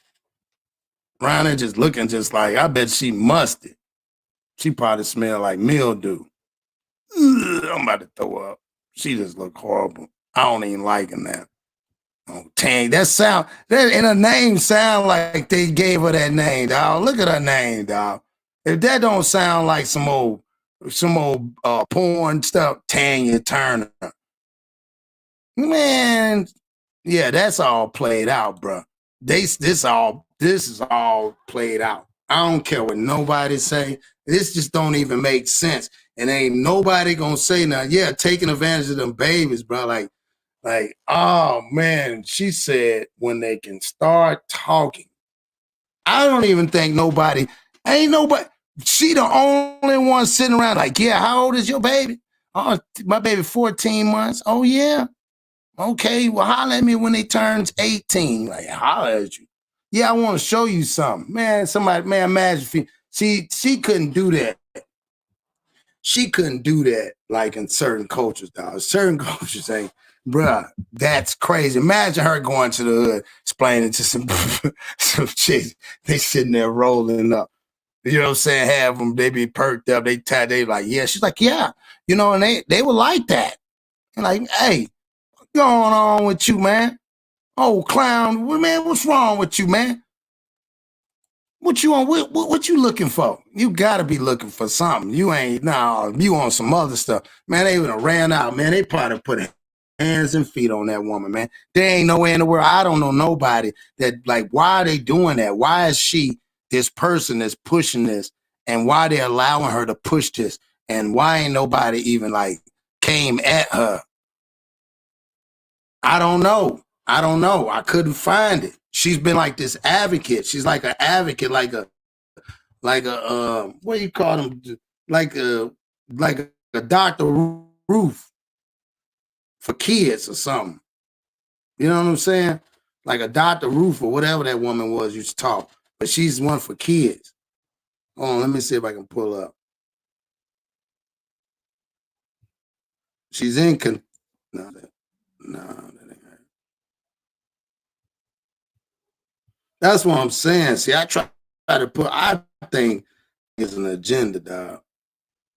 Around there just looking just like, I bet she musty. She probably smell like mildew. Ugh, I'm about to throw up. She just look horrible. I don't even like that. Oh, Tang, that and her name sound like they gave her that name, dog. Look at her name, dog. If that don't sound like some old porn stuff, TanyaTurner. Man, yeah, that's all played out, bro. This is all played out. I don't care what nobody say. This just don't even make sense. And ain't nobody gonna say nothing. Yeah, taking advantage of them babies, bro. Like, oh man, she said when they can start talking. I don't even think ain't nobody. She the only one sitting around like, yeah, how old is your baby? Oh, my baby 14 months. Oh, yeah. Okay, well, holler at me when they turns 18. Like, holler at you. Yeah, I want to show you something. Man, imagine she couldn't do that. She couldn't do that like in certain cultures, dog. Certain cultures ain't, bruh, that's crazy. Imagine her going to the hood, explaining to some chicks. They sitting there rolling up. You know what I'm saying? Have them, they be perked up. They like, yeah. She's like, yeah. You know, and they were like that. And like, hey, what's going on with you, man? Oh, clown, man, what's wrong with you, man? What you on? What you looking for? You gotta be looking for something. You ain't, you on some other stuff. Man, they would have ran out, man. They probably put hands and feet on that woman, man. There ain't nowhere in the world. I don't know nobody that, like, why are they doing that? Why is she this person that's pushing this, and why they allowing her to push this, and why ain't nobody even like came at her? I don't know. I couldn't find it. She's been like this advocate. She's like an advocate, like a what do you call them? like a Dr. Ruth for kids or something. You know what I'm saying? Like a Dr. Ruth or whatever that woman was used to talk. But she's one for kids. Hold on, let me see if I can pull up. She's in no, that ain't right. That's what I'm saying. See, I try to put, I think it's an agenda, dog.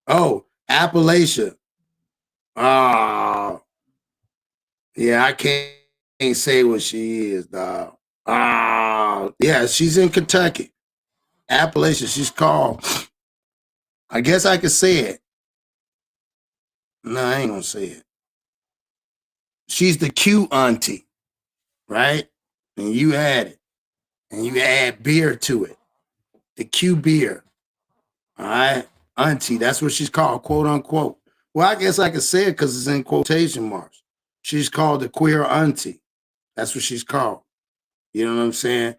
Oh, Appalachia. Yeah, I can't say what she is, dog. Yeah, she's in Kentucky. Appalachia, she's called. I guess I could say it. No, I ain't gonna say it. She's the Q auntie, right? And you add it. And you add beer to it. The Q beer. All right? Auntie, that's what she's called, quote unquote. Well, I guess I could say it because it's in quotation marks. She's called the queer auntie. That's what she's called. You know what I'm saying?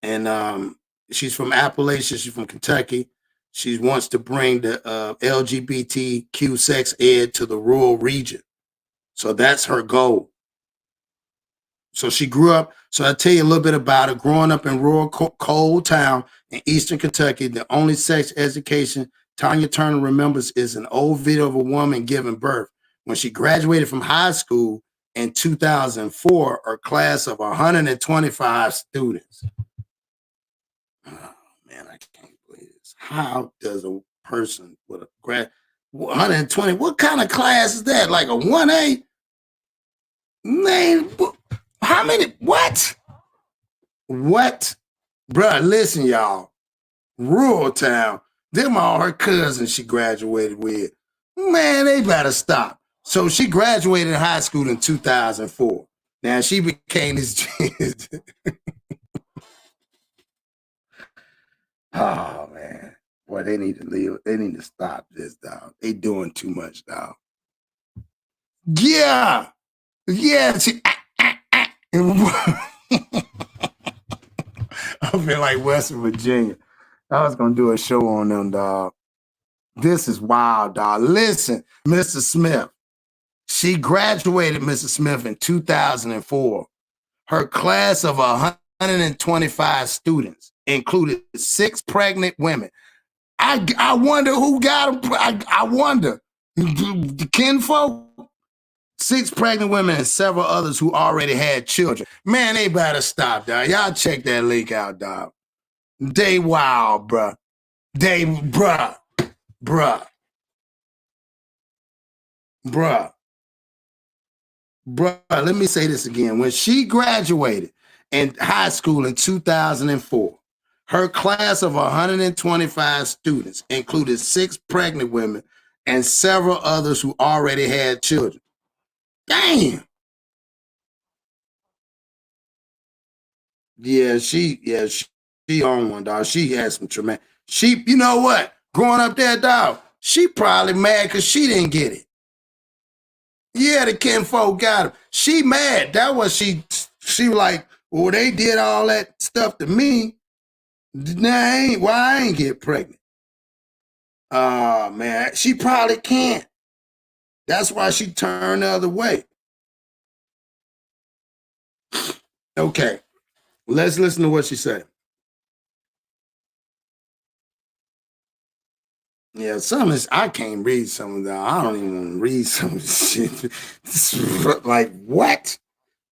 And she's from Appalachia. She's from Kentucky. She wants to bring the LGBTQ sex ed to the rural region. So that's her goal. So she grew up. So I'll tell you a little bit about her. Growing up in rural coal town in eastern Kentucky, the only sex education TanyaTurner remembers is an old video of a woman giving birth. When she graduated from high school in 2004, her class of 125 students. Oh, man, I can't believe this. How does a person with a grad 120, what kind of class is that? Like a 1A? Man, how many? What? What? Bruh, listen, y'all. Rural town. Them all her cousins she graduated with. Man, they better stop. So she graduated high school in 2004. Now she became this. Oh, man. Boy, they need to leave. They need to stop this, dog. They doing too much, dog. Yeah. Yeah. I feel like West Virginia. I was going to do a show on them, dog. This is wild, dog. Listen, Mr. Smith. She graduated, Mr. Smith, in 2004. Her class of 125 students included 6 pregnant women. I wonder who got them. I wonder. The kinfolk. 6 pregnant women and several others who already had children. Man, they better stop, dog. Y'all check that link out, dog. They wild, bruh. Bruh. Let me say this again. When she graduated in high school in 2004, her class of 125 students included 6 pregnant women and several others who already had children. Damn. Yeah, she on one, dog. She had some traumatic. You know what? Growing up there, dog, she probably mad because she didn't get it. Yeah, the kinfolk got her. She mad. That was she like, well, they did all that stuff to me. Why I ain't get pregnant? Oh, man. She probably can't. That's why she turned the other way. Okay. Let's listen to what she said. Yeah, some is I can't read some of that. I don't even want to read some of this shit. Like what?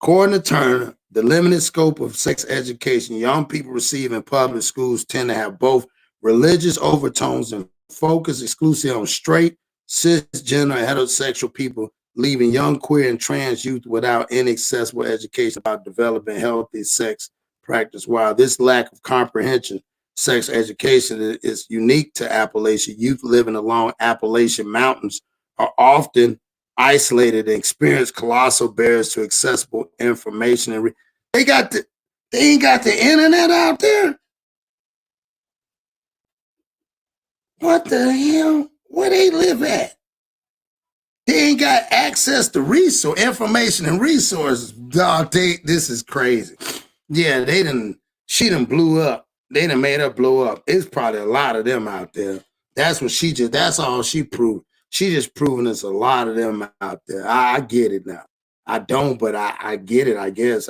According to Turner, the limited scope of sex education young people receive in public schools tend to have both religious overtones and focus exclusively on straight, cisgender, and heterosexual people, leaving young queer and trans youth without any accessible education about developing healthy sex practice. While this lack of comprehension sex education is unique to Appalachia, youth living along Appalachian mountains are often isolated and experience colossal barriers to accessible information. And they ain't got the internet out there. What the hell? Where they live at? They ain't got access to information and resources. Dog, this is crazy. Yeah, she done blew up. They done made her blow up. It's probably a lot of them out there. That's what that's all she proved. She just proving there's a lot of them out there. I get it now. I don't, but I get it, I guess.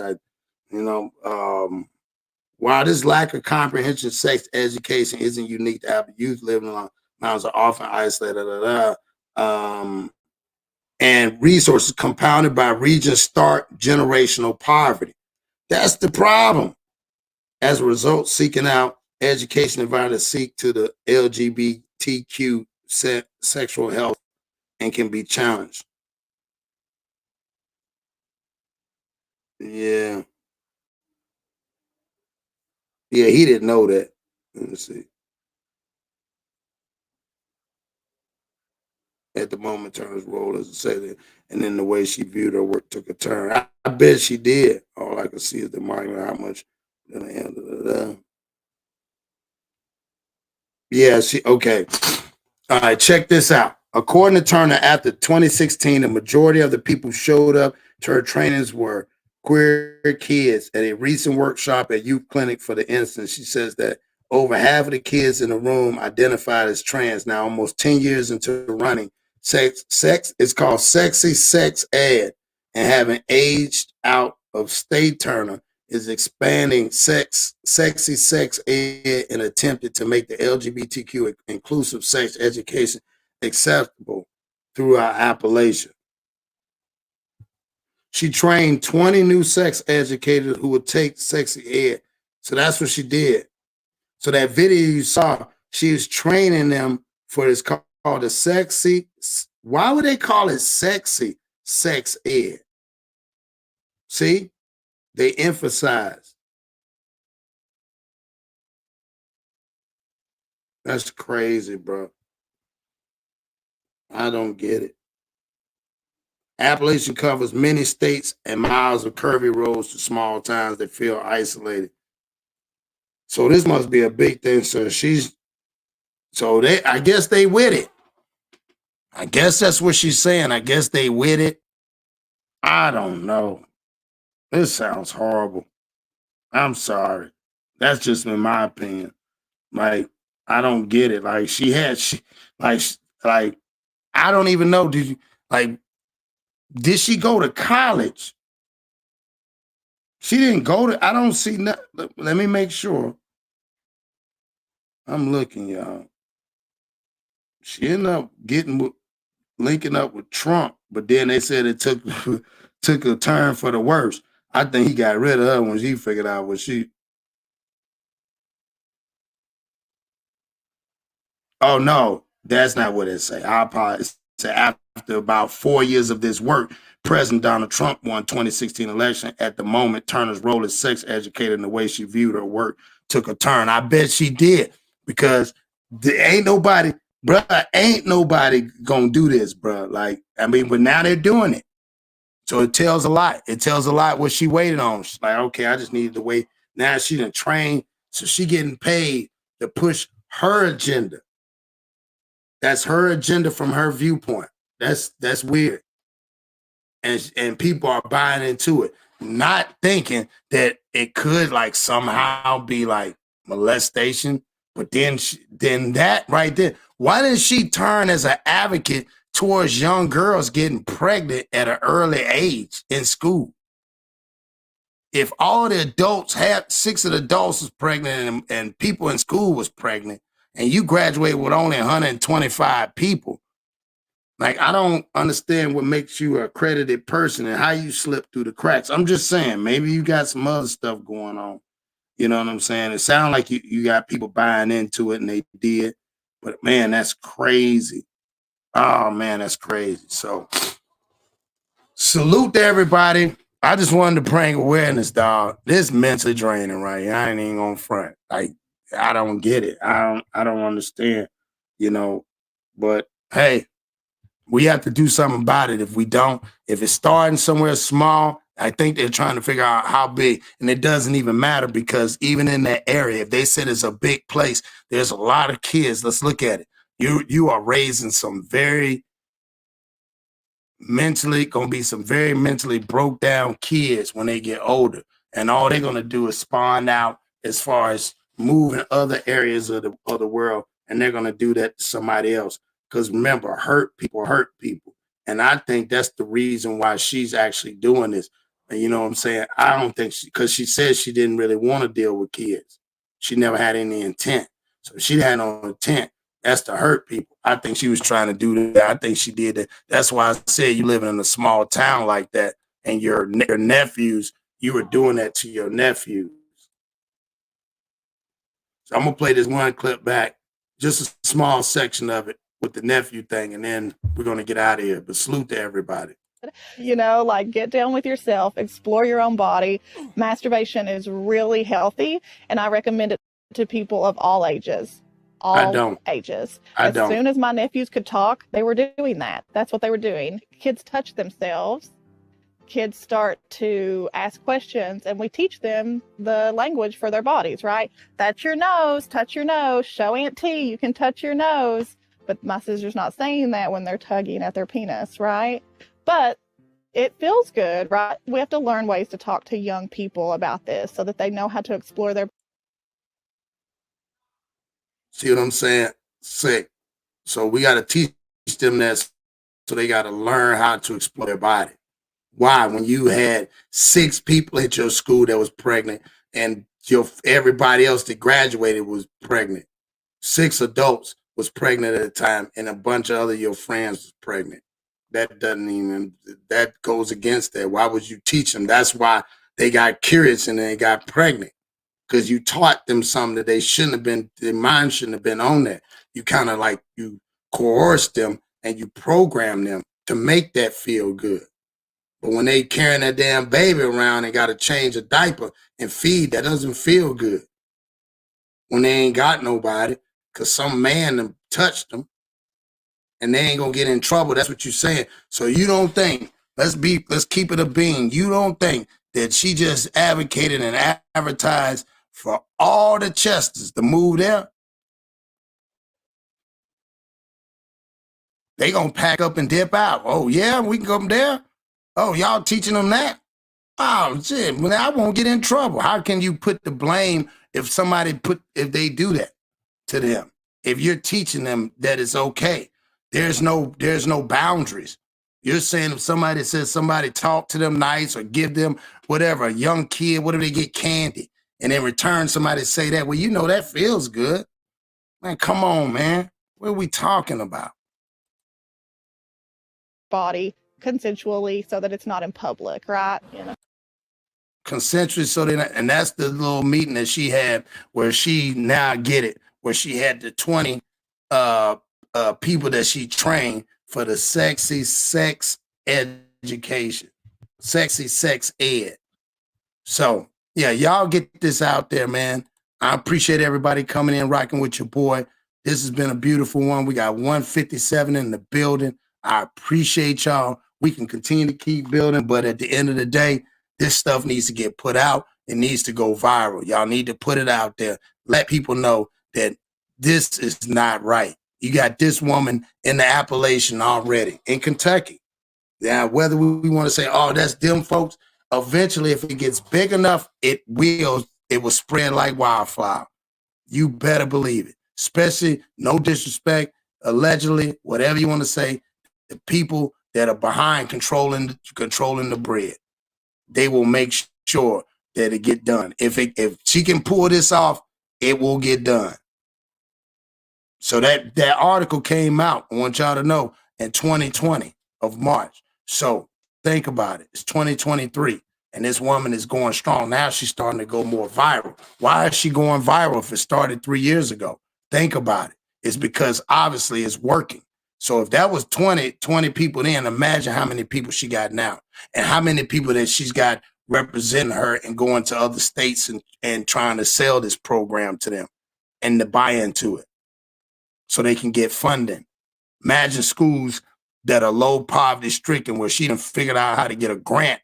While this lack of comprehensive sex education isn't unique to African youth living along mountains are often isolated, and resources compounded by regions start generational poverty. That's the problem. As a result, seeking out education environment seek to the LGBTQ sexual health and can be challenged. Yeah. Yeah, he didn't know that. Let me see. At the moment, Turner's role as a sailor, and then the way she viewed her work took a turn. I bet she did. All I can see is the market, how much. Yeah, okay. All right, check this out. According to Turner, after 2016, the majority of the people who showed up to her trainings were queer kids. At a recent workshop at Youth Clinic for the instance, she says that over half of the kids in the room identified as trans. Now, almost 10 years into running, sex is called sexy sex ed, and having aged out of state, Turner is expanding sexy sex ed and attempted to make the LGBTQ inclusive sex education acceptable through our appellation. She trained 20 new sex educators who would take sexy ed. So that's what she did. So that video you saw, she was training them for this called the sexy. Why would they call it sexy sex ed? See? They emphasize. That's crazy, bro. I don't get it. Appalachian covers many states and miles of curvy roads to small towns that feel isolated. So this must be a big thing. I guess they with it. I guess that's what she's saying. I guess they with it. I don't know. This sounds horrible. I'm sorry. That's just in my opinion. Like, I don't get it. Like, I don't even know. Did she go to college? She didn't go to, I don't see nothing. Let me make sure. I'm looking, y'all. She ended up linking up with Trump, but then they said it took a turn for the worse. I think he got rid of her when she figured out what she. Oh no, that's not what it say. I apologize. After about 4 years of this work, President Donald Trump won 2016 election. At the moment, Turner's role as sex educator and the way she viewed her work took a turn. I bet she did, because there ain't nobody gonna do this, bro. But now they're doing it. So it tells a lot. It tells a lot what she waited on. She's like, okay, I just needed to wait. Now she done trained, so she getting paid to push her agenda. That's her agenda from her viewpoint. That's weird. And people are buying into it, not thinking that it could somehow be molestation. But then that right there, why didn't she turn as an advocate towards young girls getting pregnant at an early age in school? If all the adults had 6 of the adults was pregnant and people in school was pregnant, and you graduate with only 125 people, I don't understand what makes you an accredited person and how you slip through the cracks. I'm just saying, maybe you got some other stuff going on. You know what I'm saying? It sounds like you got people buying into it, and they did. But, man, that's crazy. Oh, man, that's crazy. So, salute to everybody. I just wanted to bring awareness, dog. This mentally draining right here. I ain't even on front. I don't get it. I don't understand, But, hey, we have to do something about it. If we don't, if it's starting somewhere small, I think they're trying to figure out how big, and it doesn't even matter, because even in that area, if they said it's a big place, there's a lot of kids. Let's look at it. You are raising some very mentally broke down kids when they get older, and all they're going to do is spawn out as far as moving other areas of the world and they're going to do that to somebody else. Because remember, hurt people hurt people. And I think that's the reason why she's actually doing this. And you know what I'm saying? I don't think because she says she didn't really want to deal with kids. She never had any intent. So if she had no intent, that's to hurt people. I think she was trying to do that. I think she did that. That's why I said you living in a small town like that, and your nephews, you were doing that to your nephews. So I'm gonna play this one clip back, just a small section of it with the nephew thing, and then we're gonna get out of here. But salute to everybody. You know, like get down with yourself, explore your own body. Masturbation is really healthy, and I recommend it to people of all ages. Ages. As soon as my nephews could talk, they were doing that. That's what they were doing. Kids touch themselves. Kids start to ask questions, and we teach them the language for their bodies, right? That's your nose, touch your nose, show Aunt T you can touch your nose. But my sister's not saying that when they're tugging at their penis, right? But it feels good, right? We have to learn ways to talk to young people about this so that they know how to explore their. See what I'm saying? Sick. So we got to teach them that, so they got to learn how to explore their body. Why? When you had 6 people at your school that was pregnant, and everybody else that graduated was pregnant, 6 adults was pregnant at the time, and a bunch of other your friends was pregnant. That goes against that. Why would you teach them? That's why they got curious and they got pregnant, because you taught them something that they shouldn't have been, their mind shouldn't have been on that. You kind of like, you coerced them and you program them to make that feel good. But when they carrying that damn baby around and got to change a diaper and feed, that doesn't feel good. When they ain't got nobody, because some man touched them, and they ain't gonna get in trouble. That's what you're saying. So you don't think, let's keep it a bean. You don't think that she just advocated and advertised for all the Chesters to move there? They gonna pack up and dip out. Oh yeah, we can come there. Oh, y'all teaching them that? Oh shit, well, I won't get in trouble. How can you put the blame if they do that to them? If you're teaching them that it's okay, there's no boundaries. You're saying if somebody says somebody talk to them nice or give them whatever, a young kid, what if they get candy? And in return, somebody say that, well, you know, that feels good. Man, come on, man. What are we talking about? Body consensually, so that it's not in public, right? You know, consensually, so and that's the little meeting that she had where she now get it, where she had the 20 people that she trained for the sexy sex education, sexy sex ed. So yeah, y'all get this out there, man. I appreciate everybody coming in, rocking with your boy. This has been a beautiful one. We got 157 in the building. I appreciate y'all. We can continue to keep building, but at the end of the day, this stuff needs to get put out. It needs to go viral. Y'all need to put it out there. Let people know that this is not right. You got this woman in the Appalachian already, in Kentucky. Now, whether we want to say, oh, that's them folks, eventually, if it gets big enough, it will spread like wildfire. You better believe it. Especially, no disrespect, allegedly, whatever you want to say, the people that are behind controlling the bread, they will make sure that it get done. If she can pull this off, it will get done. So that article came out, I want y'all to know, in 2020 of March. So think about it. It's 2023, and this woman is going strong. Now she's starting to go more viral. Why is she going viral if it started 3 years ago? Think about it. It's because obviously it's working. So if that was 20 people then, imagine how many people she got now, and how many people that she's got representing her and going to other states and trying to sell this program to them and to buy into it so they can get funding. Imagine schools that are low poverty stricken where she done figured out how to get a grant.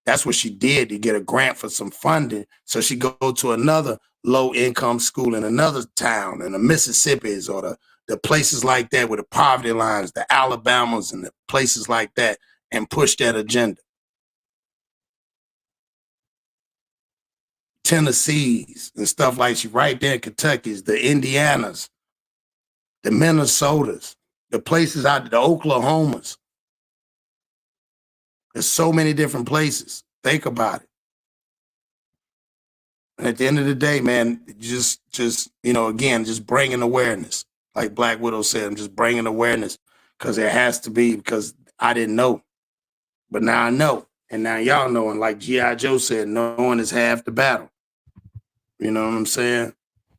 That's what she did, to get a grant for some funding. So she go to another low income school in another town, in the Mississippi's or the places like that with the poverty lines, the Alabamas and the places like that, and push that agenda. Tennessee's and stuff like she right there in Kentucky's, the Indianas. the Minnesotas, the places out, the Oklahomas. There's so many different places. Think about it. And at the end of the day, man, just again, just bringing awareness. Like Black Widow said, I'm just bringing awareness because there has to be, because I didn't know. But now I know. And now y'all know. And like G.I. Joe said, knowing is half the battle. You know what I'm saying?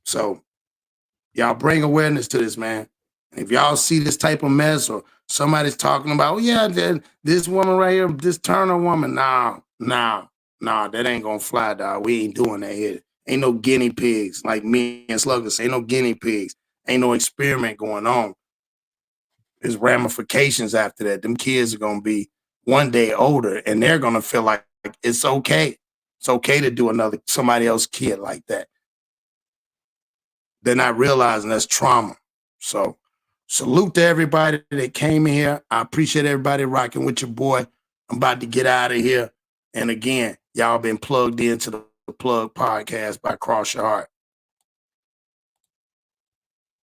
So y'all bring awareness to this, man. And if y'all see this type of mess or somebody's talking about, oh, yeah, this woman right here, this Turner woman, nah, that ain't gonna fly, dog. We ain't doing that here. Ain't no guinea pigs like me and Slugger. Ain't no guinea pigs. Ain't no experiment going on. There's ramifications after that. Them kids are gonna be one day older, and they're gonna feel like it's okay. It's okay to do somebody else's kid like that. They're not realizing that's trauma. So salute to everybody that came in here. I appreciate everybody rocking with your boy. I'm about to get out of here. And again, y'all been plugged into the Plug Podcast by Cross Your Heart.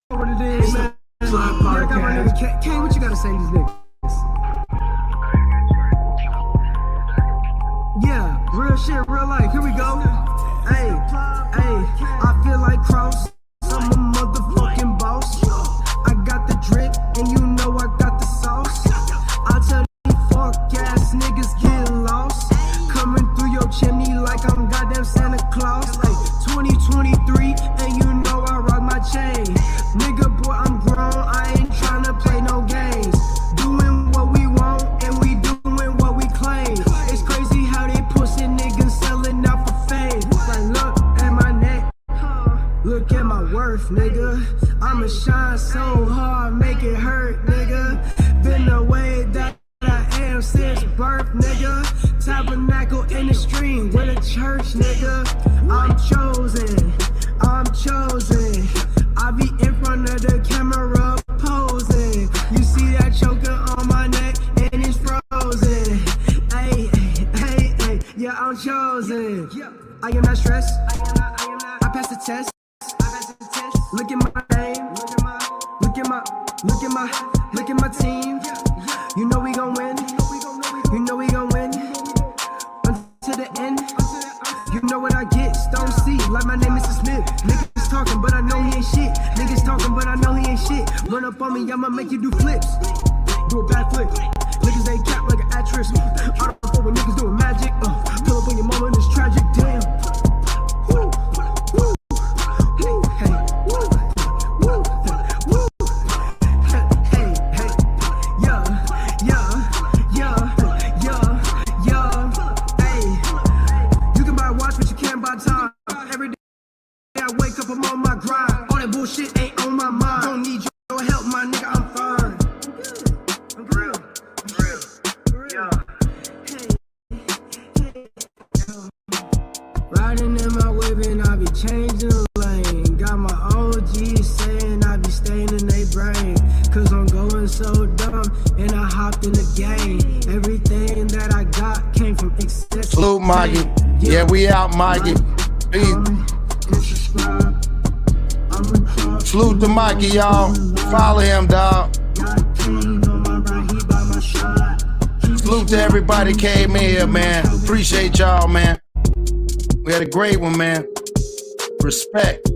What it is, Plug Podcast. K, what you gotta say to these niggas? Yeah, real shit, real life. Here we go. Hey, I feel like Cross. I'm a motherfucking boss. I got the drip, and you know I got the sauce. I tell these fuck ass niggas get lost. Coming through your chimney like I'm goddamn Santa Claus. Like 2023, and you know I rock my chain. Nigga, boy, I'm grown. I ain't tryna play no games. Doing what we want, and we doing what we claim. It's crazy how they pussy niggas selling out for fame. Like, look at my neck. Look at my worth, nigga. I'ma shine so hard, make it hurt, nigga. Been the way that I am since birth, nigga. Tabernacle in the stream with a church, nigga. I'm chosen. I be in front of the camera posing. You see that choker on my neck and it's frozen. Hey, yeah, I'm chosen. I am not stressed. I passed the test. Look at my name. Look at my team. You know we gon' win. Until the end. You know what I get. Stone C, like my name is Smith. Niggas talking, but I know he ain't shit. Niggas talking, but I know he ain't shit. Run up on me, I'ma make you do flips. Do a backflip. Niggas ain't cap like an actress. I don't fuck with niggas doing magic. Pull up on your mama and it's tragic. Damn. I'm on my grind. All that bullshit ain't on my mind. Don't need your help, my nigga. I'm fine. I'm real. Riding in my whip and I be changing the lane. Got my OG saying I be staying in their brain. Cause I'm going so dumb and I hopped in the game. Everything that I got came from excess. Salute, Maggie. Yeah, we out, Maggie. Peace. Salute to Mikey, y'all. Follow him, dog. Salute to everybody came in here, man. Appreciate y'all, man. We had a great one, man. Respect.